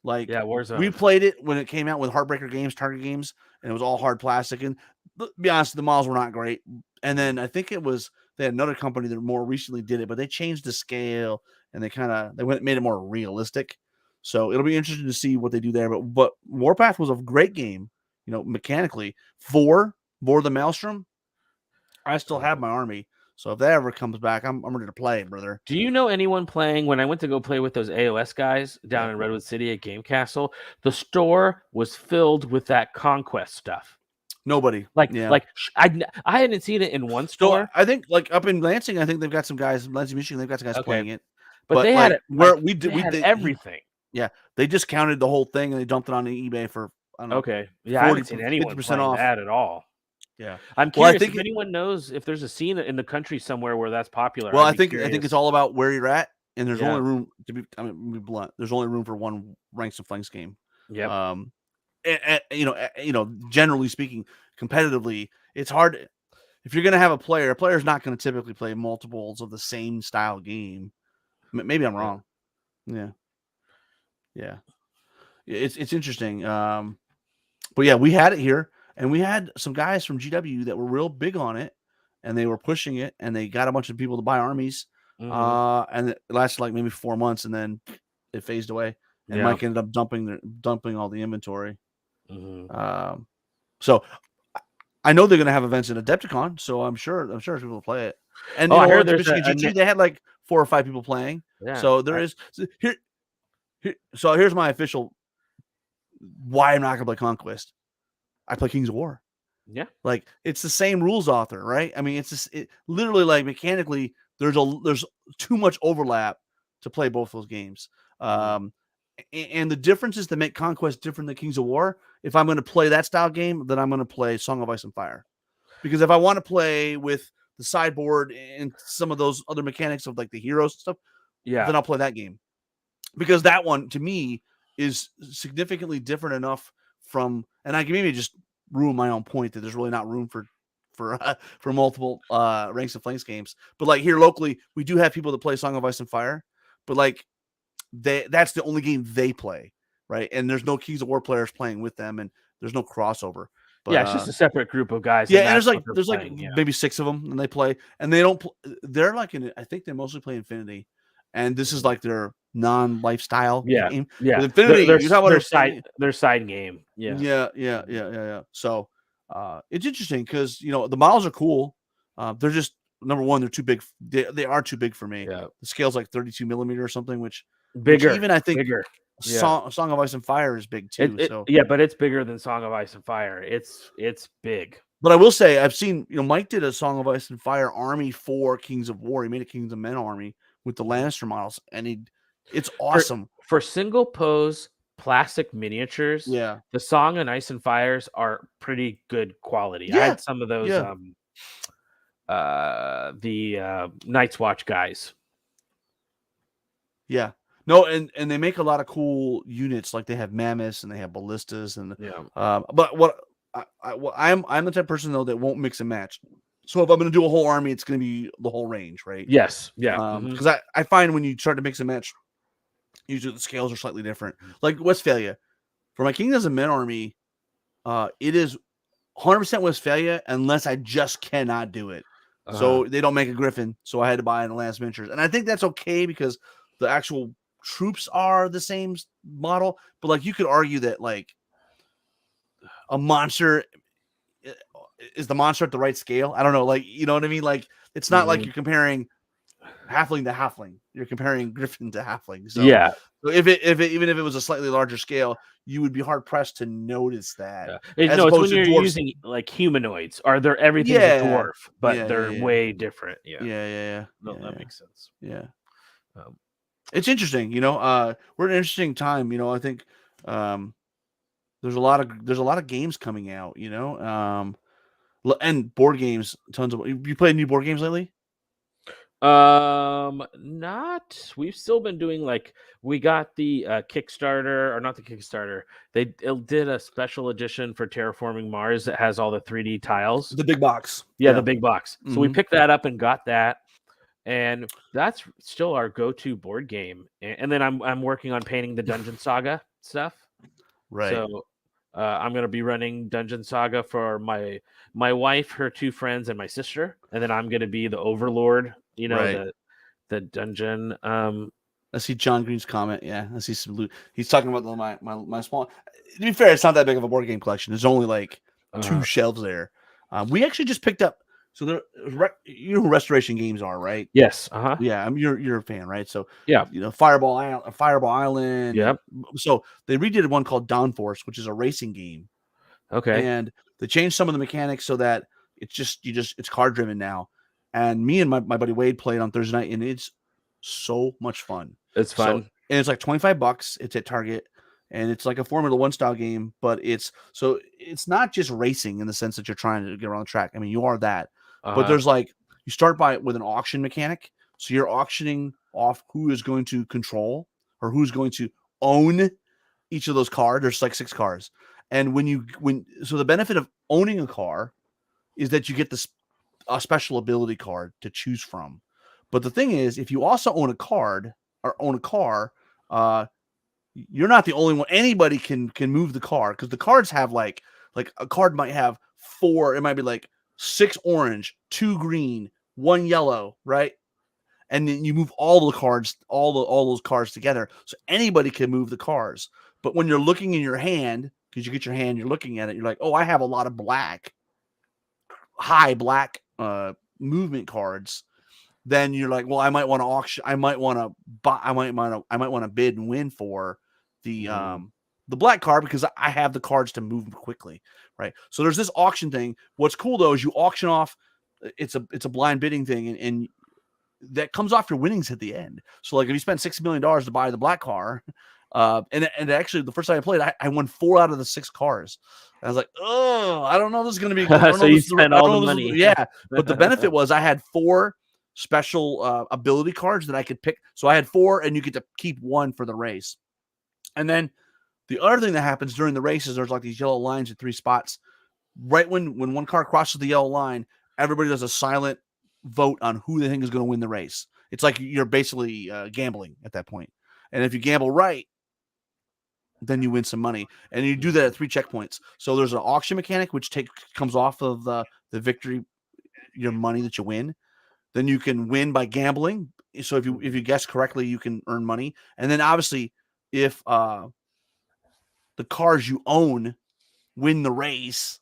we Warzone. played it when it came out with Heartbreaker Games, Target Games, and it was all hard plastic. And to be honest, the models were not great. And then I think they had another company that more recently did it, but they changed the scale and made it more realistic. So it'll be interesting to see what they do there. But Warpath was a great game, mechanically. Vor the Maelstrom, I still have my army. So if that ever comes back, I'm ready to play, brother. Do you know anyone playing? When I went to go play with those AOS guys down Yeah. in Redwood City at Game Castle, the store was filled with that Conquest stuff. Nobody. Like, Yeah. like I hadn't seen it in one So store. I think like up in Lansing, I think they've got some guys, Lansing, Michigan, they've got some guys Okay, playing it. but But they had like it. where Like we did, they had everything. yeah, they just counted the whole thing and they dumped it on eBay for I don't know, Okay, yeah, I 40, haven't seen anyone 50% playing off. that at all. Yeah. I'm Well, I curious think if anyone knows if there's a scene in the country somewhere where that's popular. well, I'd I be think curious. it's all about where you're at, and there's Yeah. only room be blunt. There's only room for one ranks and flanks game. Yep. Generally speaking, competitively, it's hard. If you're going to have a player's not going to typically play multiples of the same style game. Maybe I'm Yeah. wrong. Yeah. Yeah. It's interesting. But yeah, we had it here, and we had some guys from GW that were real big on it, and they were pushing it, and they got a bunch of people to buy armies. Mhm. And it lasted like maybe 4 months, and then it phased away. And Yeah. Mike ended up dumping all the inventory. Mhm. So I know they're going to have events in Adepticon, so I'm sure people will play it. And Oh, I heard at there's Michigan GT, they had like 4 or 5 people playing. yeah. So there is here. So here's my official why I'm not going to play Conquest. I play Kings of War. Yeah. Like it's the same rules author, right? I mean, it's just literally like mechanically there's too much overlap to play both those games. Mhm. And the differences that make Conquest different than Kings of War. If I'm going to play that style game, then I'm going to play Song of Ice and Fire. Because if I want to play with the sideboard and some of those other mechanics of like the heroes and stuff, Yeah. then I'll play that game. Because that one to me is significantly different enough from, and I can maybe just ruin my own point that there's really not room for multiple ranks and flanks games. But like here locally, we do have people that play Song of Ice and Fire, but like that's the only game they play, right? And there's no Kings of War players playing with them, and there's no crossover. But Yeah, it's just a separate group of guys. yeah, And and that's what there's they're playing. Yeah. maybe 6 of them, and they play, and they don't. They're like I think they mostly play Infinity, and this is like their non-lifestyle Yeah, game. yeah. With Infinity, Their you're talking about their side game. Yeah. yeah. So it's interesting because the models are cool. They're just number one, they're too big. They are too big for me. Yeah. The scale's like 32 millimeter or something, which Bigger. even I think bigger. Yeah. Song of Ice and Fire is big too. So Yeah, but it's bigger than Song of Ice and Fire. It's big. but I will say I've seen Mike did a Song of Ice and Fire army for Kings of War. He made a Kings of Men army with the Lannister models, and it's awesome. For single pose plastic miniatures, Yeah. the Song of Ice and Fires are pretty good quality. I Yeah. had some of those the Night's Watch guys. Yeah. No, and they make a lot of cool units. Like they have mammoths and they have ballistas and but what I'm the type of person though that won't mix and match. So if I'm going to do a whole army, it's going to be the whole range, right? Yes. Yeah. Because I find when you start to mix and match, usually the scales are slightly different. Like Westphalia, for my Kingdoms of Men army, it is 100% Westphalia unless I just cannot do it. So they don't make a Griffin, so I had to buy an Lance Ventures, and I think that's okay because the actual troops are the same model. But like you could argue that like a monster is the monster at the right scale. I don't know, like you know what I mean. Like it's not like you're comparing halfling to halfling. You're comparing Griffin to halfling. So yeah. So if it even if it was a slightly larger scale, you would be hard pressed to notice that. Yeah. No, it's when you're using like humanoids. Are there everything's a dwarf, but they're way different. Yeah. No, that makes sense. Yeah. It's interesting, we're in an interesting time, I think there's a lot of games coming out, and board games, tons of you played new board games lately? Not. We've still been doing like we got the Kickstarter, or not the Kickstarter. They did a special edition for Terraforming Mars that has all the 3D tiles. The big box. Yeah, the big box. So we picked that up and got that. And that's still our go-to board game. And then I'm working on painting the Dungeon Saga stuff. Right. So I'm going to be running Dungeon Saga for my wife, her two friends, and my sister. And then I'm going to be the Overlord, the dungeon. I see John Green's comment. Yeah, I see some loot. He's talking about my small. To be fair, it's not that big of a board game collection. There's only like 2 shelves there. We actually just picked up. So you know who Restoration Games are, right? Yes. Yeah, you're a fan, right? So yeah, Fireball Island. Yep. So they redid one called Downforce, which is a racing game. Okay. And they changed some of the mechanics so that it's card driven now. And me and my buddy Wade played on Thursday night, and it's so much fun. It's fun. So, and it's like $25. It's at Target. And it's like a Formula One style game, but it's not just racing in the sense that you're trying to get around the track. I mean, you are that. But there's like you start with an auction mechanic, so you're auctioning off who is going to control or who's going to own each of those cars. There's like 6 cars, and so the benefit of owning a car is that you get a special ability card to choose from. But the thing is, if you also own a car, you're not the only one. Anybody can move the car because the cards have like a card might have 4. It might be like 6 orange, 2 green, 1 yellow, right? And then you move all the cards, all those cards together. So anybody can move the cars. But when you're looking in your hand, because you get your hand, you're looking at it, you're like, oh, I have a lot of high black movement cards. Then you're like, well, I might want to auction. I might want to buy. I might want to bid and win for the black card because I have the cards to move quickly, right? So there's this auction thing. What's cool though is you auction off. It's a blind bidding thing, and that comes off your winnings at the end. So like if you spend $60 million to buy the black car, and actually the first time I played, I won 4 out of the 6 cars. And I was like, oh, I don't know this is going to be. So you spent all the money. Yeah, but the benefit was I had 4 special ability cards that I could pick. So I had 4, and you get to keep 1 for the race. And then the other thing that happens during the race is there's like these yellow lines at 3 spots. Right when one car crosses the yellow line, everybody does a silent vote on who they think is going to win the race. It's like you're basically gambling at that point. And if you gamble right, then you win some money. And you do that at 3 checkpoints. So there's an auction mechanic, which comes off of the victory, your money that you win. Then you can win by gambling so if you guess correctly, you can earn money. And then obviously, if the cars you own win the race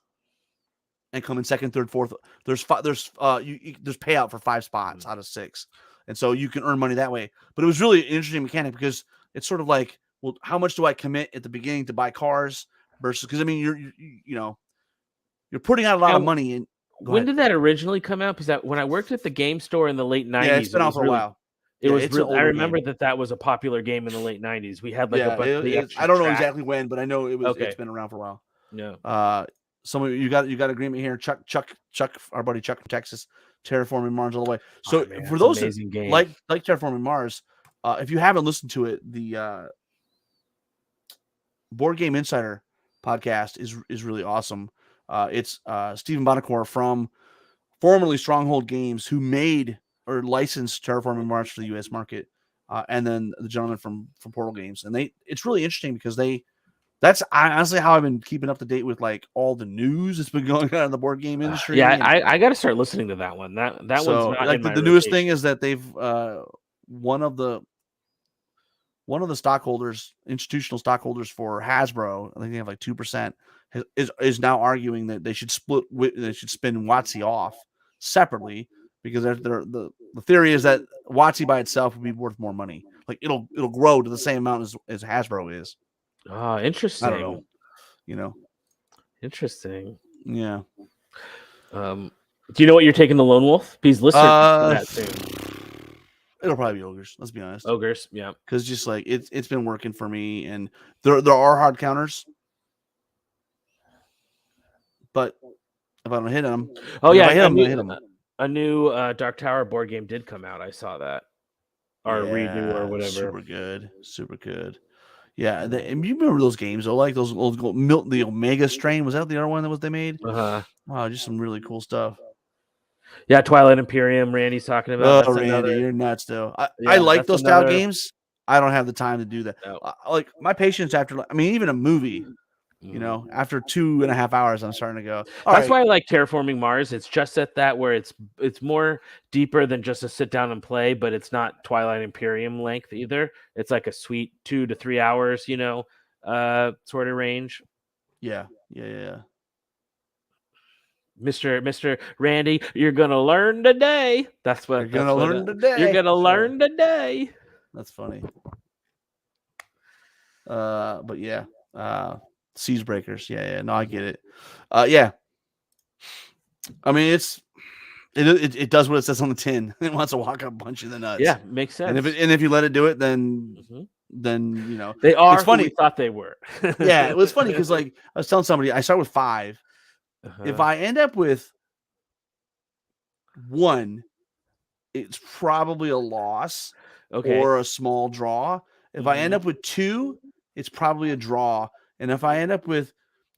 and come in second, third, fourth, there's payout for 5 spots out of 6, and so you can earn money that way. But it was really an interesting mechanic because it's sort of like, well, how much do I commit at the beginning to buy cars versus, because I mean you're putting out a lot of money in. When did that originally come out? Because when I worked at the game store in the late 90s, yeah, it's been out for a while. It was really, I remember that was a popular game in the late 90s. We had like a bunch of the I don't know exactly when, but I know it was. Okay. It's been around for a while. Yeah. Some of you got agreement here. Chuck, our buddy Chuck from Texas, Terraforming Mars all the way. So for those that like Terraforming Mars, if you haven't listened to it, the Board Game Insider podcast is really awesome. It's Stephen Bonacore from formerly Stronghold Games, who made or licensed Terraforming Mars for the U.S. market, and then the gentleman from Portal Games, and it's really interesting because that's honestly how I've been keeping up to date with like all the news that's been going on in the board game industry. Yeah, I got to start listening to that one. That one's not like the newest thing is that they've one of the stockholders, institutional stockholders for Hasbro, I think they have like 2%, is now arguing that they should spin WotC off separately because the theory is that WotC by itself would be worth more money. Like it'll grow to the same amount as Hasbro is. Oh, interesting. I don't know. Interesting. Yeah. Do you know what you're taking the Lone Wolf? Please listen to that soon. It'll probably be Ogres. Let's be honest. Ogres, yeah. Because just like it's been working for me, and there are hard counters, but if I don't hit them, if I hit them. A new Dark Tower board game did come out. I saw that, or redo or whatever. Super good. Yeah, and you remember those games though, like those old the Omega Strain. Was that the other one that they made? Wow, just some really cool stuff. Yeah, Twilight Imperium. Randy's talking about. Oh, Randy, you're nuts though. I like those style games. I don't have the time to do that. No. Like my patience after, even a movie. After 2.5 hours, I'm starting to go. That's why I like Terraforming Mars. It's just at that where it's more deeper than just a sit down and play, but it's not Twilight Imperium length either. It's like a sweet 2 to 3 hours, sort of range. Yeah. Mr. Randy, you're gonna learn today. That's what you're gonna learn today. You're gonna learn today. That's funny. But yeah. Siege Breakers. Yeah. No, I get it. Yeah. I mean, it does what it says on the tin. It wants to walk up, punch you in the nuts. Yeah, makes sense. And if you let it do it, then they are. It's funny. We thought they were. Yeah, it was funny because like I was telling somebody, I start with 5. If I end up with 1, it's probably a loss or a small draw. If I end up with 2, it's probably a draw. And if I end up with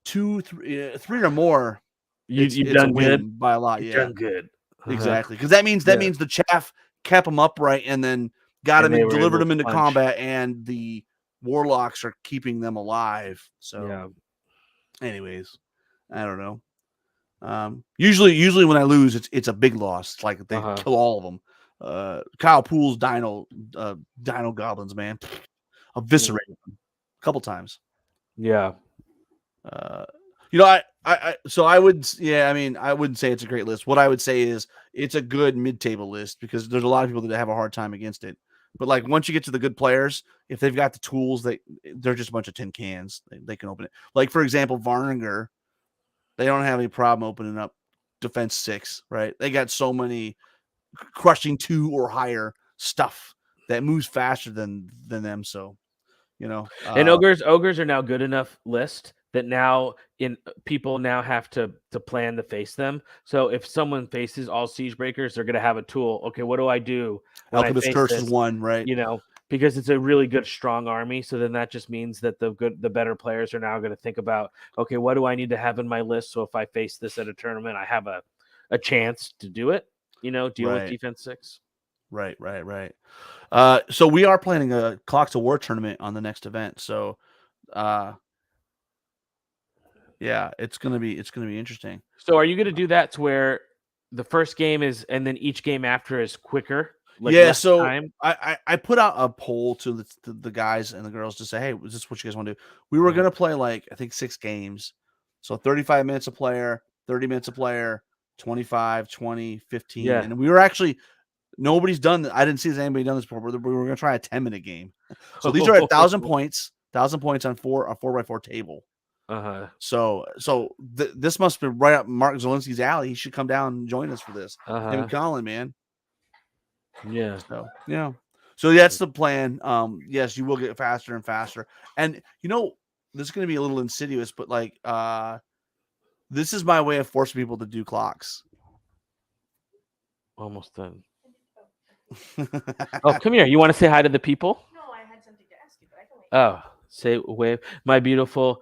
2, 3 or more, you've done good by a lot. You've done good. Exactly. Because that means the chaff kept them upright and then got him and delivered them into combat, and the warlocks are keeping them alive. So, anyways, I don't know. Usually when I lose, it's a big loss. It's like they kill all of them. Kyle Poole's Dino Goblins, man, eviscerated them a couple times. Yeah. I wouldn't say it's a great list. What I would say is it's a good mid-table list because there's a lot of people that have a hard time against it. But like once you get to the good players, if they've got the tools, they're just a bunch of tin cans. They can open it. Like for example, Varninger, they don't have any problem opening up Defense 6, right? They got so many crushing 2 or higher stuff that moves faster than them. So, and ogres are now good enough list that now people now have to plan to face them. So if someone faces all Siege Breakers, they're going to have a tool. Okay, what do I do? Alchemist Curse is one, right? Because it's a really good, strong army. So then that just means that the better players are now going to think about, okay, what do I need to have in my list? So if I face this at a tournament, I have a chance to do it, deal with Defense 6. Right. So we are planning a Clocks of War tournament on the next event. So, yeah, it's gonna be interesting. So, are you gonna do that to where the first game is, and then each game after is quicker? yeah, less so time? I put out a poll to the guys and the girls to say, hey, is this what you guys want to do? We were Uh-huh. gonna play like I think 6 games. So 35 minutes a player, 30 minutes a player, 25, 20, 15. Yeah. And we were actually nobody's done that. I didn't see anybody done this before. We were gonna try a 10-minute game. So these are at 1,000 points, 1,000 points on a 4x4 table. Uh-huh. So this must be right up Mark Zielinski's alley. He should come down and join us for this. Him Uh-huh. and Colin, man. Yeah. So yeah. So that's the plan. Yes, you will get faster and faster. And this is gonna be a little insidious, but like this is my way of forcing people to do clocks. Almost done. Oh, come here. You want to say hi to the people? No, I had something to ask you, but I can wait. Oh, say wave. My beautiful,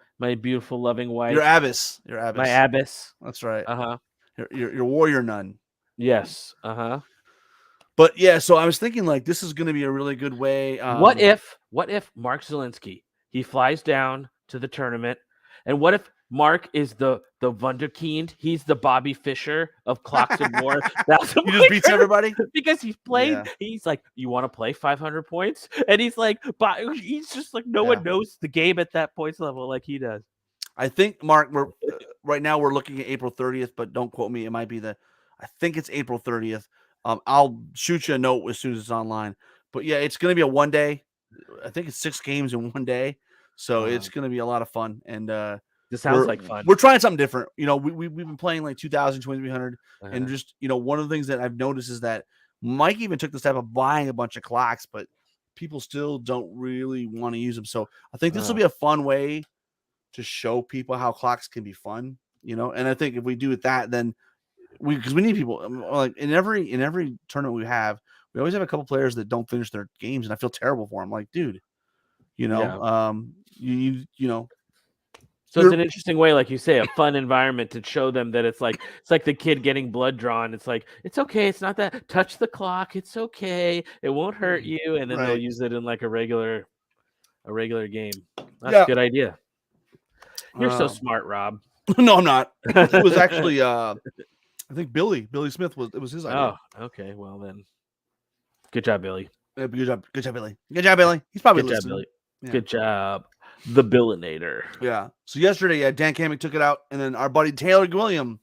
loving wife. Your abbess. Your abbess. My abbess. That's right. Uh-huh. Your warrior nun. Yes. Uh-huh. But yeah, so I was thinking like this is gonna be a really good way. What if Mark Zielinski, he flies down to the tournament, and what if Mark is the Wunderkind? He's the Bobby Fischer of Clocks of War. He just beats everybody because he's played. Yeah. He's like, you want to play 500 points, and he's like, but he's just like, no one knows the game at that points level like he does. I think Mark, we're right now we're looking at April 30th, but don't quote me. It might be I think it's April 30th. I'll shoot you a note as soon as it's online. But yeah, it's gonna be a 1 day. I think it's 6 games in 1 day, so it's gonna be a lot of fun. And this sounds like fun. We're trying something different. We've been playing like 2,000, 2,300, and just one of the things that I've noticed is that Mike even took the step of buying a bunch of clocks, but people still don't really want to use them. So I think this will be a fun way to show people how clocks can be fun. And I think if we do it then because we need people like in every tournament we always have a couple players that don't finish their games, and I feel terrible for them. Like, dude, you know. So it's an interesting way, like you say, a fun environment to show them that it's like the kid getting blood drawn. It's like, it's okay, it's not that. Touch the clock, it's okay, it won't hurt you, and then they'll use it in like a regular game. That's a good idea. You're so smart, Rob. No, I'm not. It was actually I think Billy Smith it was his idea. Oh, okay. Well then, good job, Billy. Good job, Billy. Good job, Billy. He's probably good listening. job, Billy. Yeah. Good job, the Billinator. Yeah. So yesterday, Dan Kamick took it out, and then our buddy Taylor Gwilliam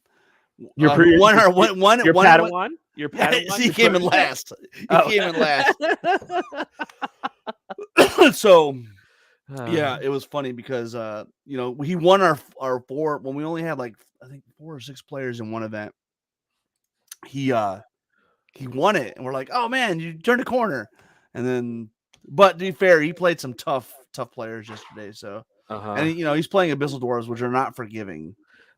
your Padawan. Your Padawan. He came in last. So. Yeah, it was funny because he won our 4 when we only had like I think 4 or 6 players in one event. He won it, and we're like, oh man, you turned a corner. And then, but to be fair, he played some tough players yesterday. So and he's playing Abyssal Dwarves, which are not forgiving.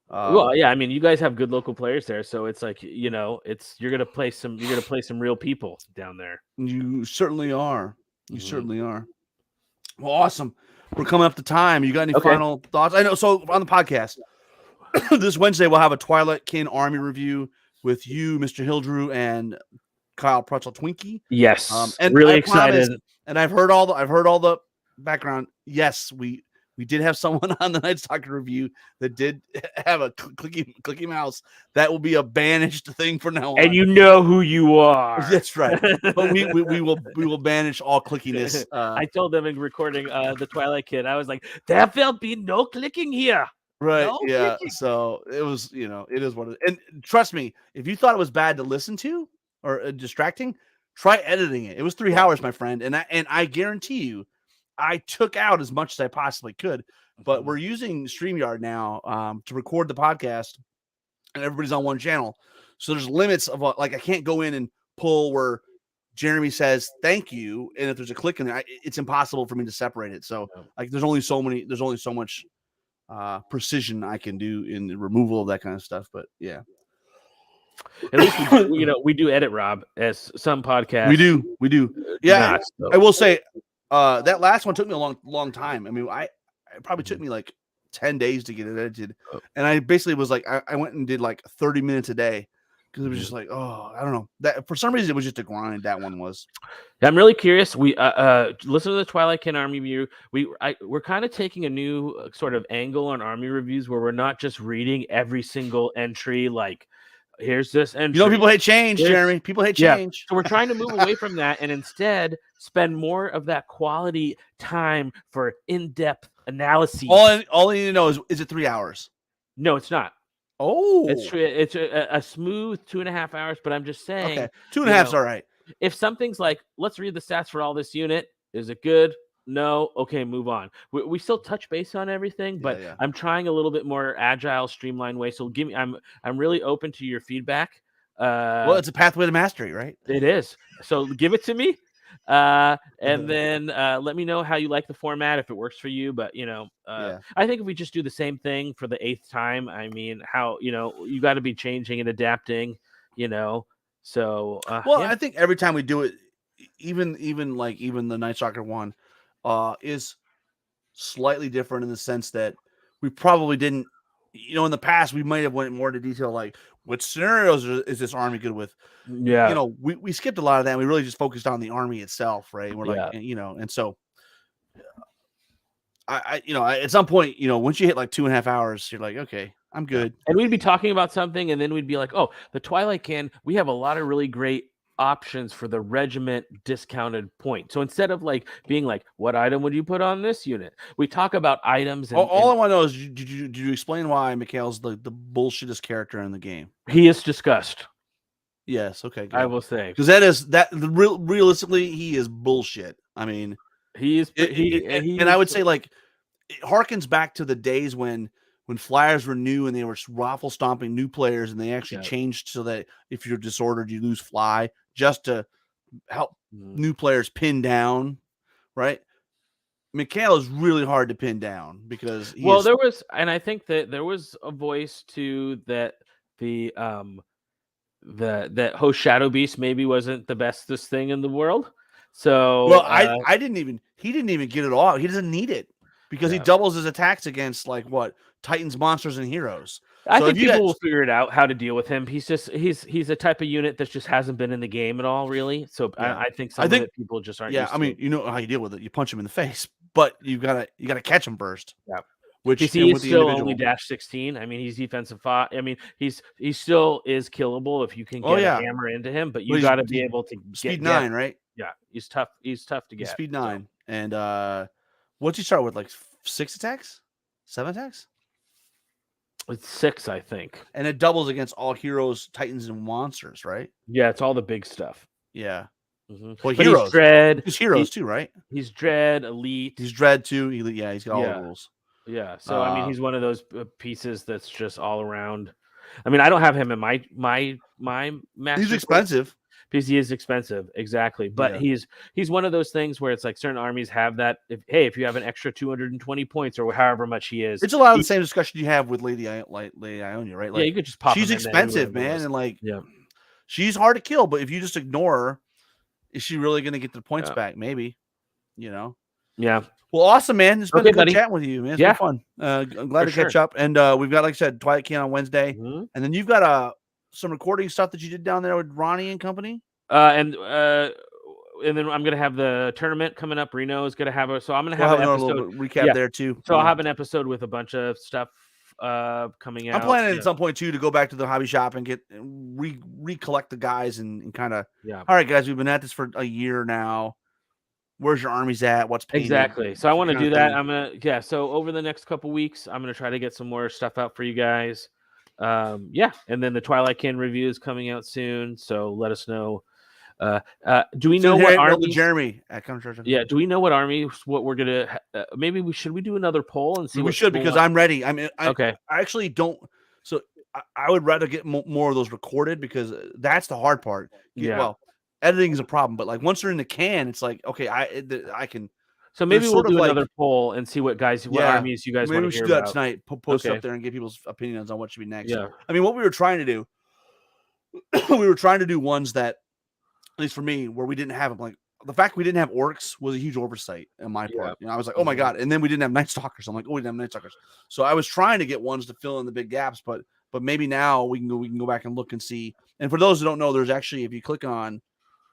Well, yeah, I mean, you guys have good local players there, so it's like you're gonna play some real people down there. You certainly are. You certainly are. Well, awesome. We're coming up to time. You got any final thoughts? I know. So on the podcast, this Wednesday, we'll have a Twilight Kin Army review with you, Mr. Hildrew, and Kyle Pretzel Twinkie. Yes. And really excited. Promise, and I've heard all the background. Yes, we did have someone on the Night Stalker review that did have a clicky mouse. That will be a banished thing from now on. And you know who you are. That's right. But we will banish all clickiness. I told them in recording the Twilight Kid, I was like, there will be no clicking here. Right. No yeah. clicking. So it was, it is what it is. And trust me, if you thought it was bad to listen to or distracting, try editing it. It was 3 hours, my friend. And I guarantee you, I took out as much as I possibly could, but we're using StreamYard now to record the podcast, and everybody's on one channel. So there's limits of like I can't go in and pull where Jeremy says thank you, and if there's a click in there, it's impossible for me to separate it. So like there's only so much precision I can do in the removal of that kind of stuff. But yeah, at least we do edit, Rob, as some podcasts. We do. Yeah, so. I will say. That last one took me a long time. I mean, it probably took me like 10 days to get it edited. And I basically was like, I went and did like 30 minutes a day because it was just like, oh, I don't know. That for some reason it was just a grind. That one was. I'm really curious. We listen to the Twilight Kin Army review. We're kind of taking a new sort of angle on Army reviews where we're not just reading every single entry like Here's this entry. You know, people hate change, Here's- Jeremy. People hate Yeah. change. So we're trying to move away from that and instead spend more of that quality time for in-depth analyses. All I need to know is it 3 hours? No, it's not. Oh, It's true. It's a smooth 2.5 hours. But I'm just saying, okay. 2.5's know, all right. if something's like, let's read the stats for all this unit. Is it good? No. Okay, move on. We still touch base on everything, but Yeah. I'm trying a little bit more agile, streamlined way. So give me. I'm really open to your feedback. Well, it's a pathway to mastery, right? It is. So give it to me. And then let me know how you like the format, if it works for you. But, I think if we just do the same thing for the 8th time, I mean, how, you got to be changing and adapting, So, I think every time we do it, even the Night Stalker one is slightly different in the sense that we probably didn't, in the past, we might have went more into detail, like what scenarios is this army good with? Yeah. We skipped a lot of that. And we really just focused on the army itself, right? And we're like, and so I at some point, once you hit like 2.5 hours, you're like, okay, I'm good. And we'd be talking about something, and then we'd be like, oh, the Twilight Can, we have a lot of really great options for the regiment discounted point. So instead of like being like, what item would you put on this unit? We talk about items. And all I want to know is, did you explain why Mikhail's the bullshittest character in the game? He is discussed. Yes. Okay. Good. I will say, because realistically, he is bullshit. I mean, he is. And I would say, like, it harkens back to the days when flyers were new and they were raffle stomping new players, and they actually changed so that if you're disordered, you lose fly, just to help new players pin down, right? Mikhail is really hard to pin down because there was, and I think that there was a voice to that that host Shadow Beast maybe wasn't the bestest thing in the world. So he didn't even get it all. He doesn't need it because he doubles his attacks against Titans, monsters, and heroes. I think people will figure it out how to deal with him. He's a type of unit that just hasn't been in the game at all, really. So I think people just aren't. Yeah, I mean, you know how you deal with it. You punch him in the face, but you gotta catch him first. Yeah. Which he's still only -16. I mean, he's defensive 5. I mean, he still is killable if you can get a hammer into him, but you got to be able to speed 9, right? Yeah, he's tough. He's tough to get. Speed 9, and what's he start with? Like 6 attacks, 7 attacks? It's 6, I think. And it doubles against all heroes, titans, and monsters, right? Yeah, it's all the big stuff. Yeah. Mm-hmm. Well, but heroes. He's Dread. He's heroes too, right? He's Dread, Elite. He's Dread too. Elite. Yeah, he's got all the rules. Yeah. So I mean, he's one of those pieces that's just all around. I mean, I don't have him in my master. He's expensive. Because he is expensive, exactly. But he's one of those things where it's like certain armies have that. If you have an extra 220 points or however much he is, it's a lot of the same discussion you have with Lady Ionia, right? Like, you could just pop. She's expensive, man, and she's hard to kill. But if you just ignore her, is she really going to get the points back? Maybe, Yeah. Well, awesome, man. It's been a good chat with you, man. It's been fun. I'm glad to catch up. And we've got, like I said, Twilight Can on Wednesday, and then you've got some recording stuff that you did down there with Ronnie and company. And then I'm gonna have the tournament coming up. Reno is gonna have so I'm gonna have an episode recap there too. So I'll have an episode with a bunch of stuff coming out. I'm planning at some point too to go back to the hobby shop and get recollect the guys and kind of all right, guys, we've been at this for a year now. Where's your armies at? What's painted? Exactly. So I want to do that. I'm gonna So over the next couple weeks, I'm gonna try to get some more stuff out for you guys. And then the Twilight Can review is coming out soon. So let us know. Do we know what army? Jeremy at Yeah. Do we know what army? What we're gonna? Maybe should we do another poll and see? We should because I'm ready. I actually don't. So I would rather get more of those recorded because that's the hard part. Yeah. Well, editing is a problem, but once they're in the can, it's like okay, I can. So maybe we'll do another poll and see what armies you guys want to hear about. Maybe we should do that tonight. Post up there and get people's opinions on what should be next. Yeah. I mean, what we were trying to do, ones that, at least for me, where we didn't have them. The fact we didn't have orcs was a huge oversight on my part. I was like, oh my god, and then we didn't have Night Stalkers. I'm like, oh, we didn't have Night Stalkers. So I was trying to get ones to fill in the big gaps, but maybe now we can go back and look and see. And for those who don't know, there's actually, if you click on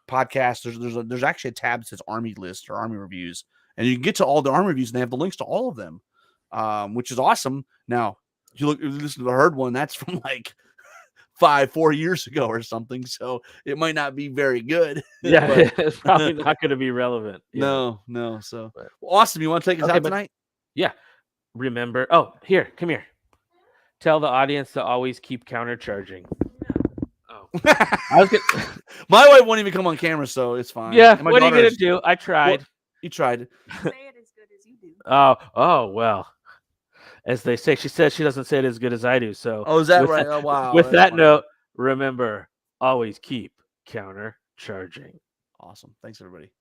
podcast, there's actually a tab that says Army List or Army Reviews. And you can get to all the army reviews, and they have the links to all of them, which is awesome. Now, if you listen to the Herd one, that's from 4 years ago or something. So it might not be very good. Yeah, but it's probably not going to be relevant. Yeah. no. So But- Austin, you want to take us Okay, out but- tonight? Yeah. Remember. Oh, here, come here. Tell the audience to always keep countercharging. Oh, I was gonna. My wife won't even come on camera, so it's fine. Yeah. And my What are you daughter gonna is- do? I tried. You tried. Say it as good as you do. Oh well. As they say, she says she doesn't say it as good as I do. So Oh, is that with right? that- Oh, wow. with that's that funny. note, remember, always keep counter charging. Awesome. Thanks, everybody.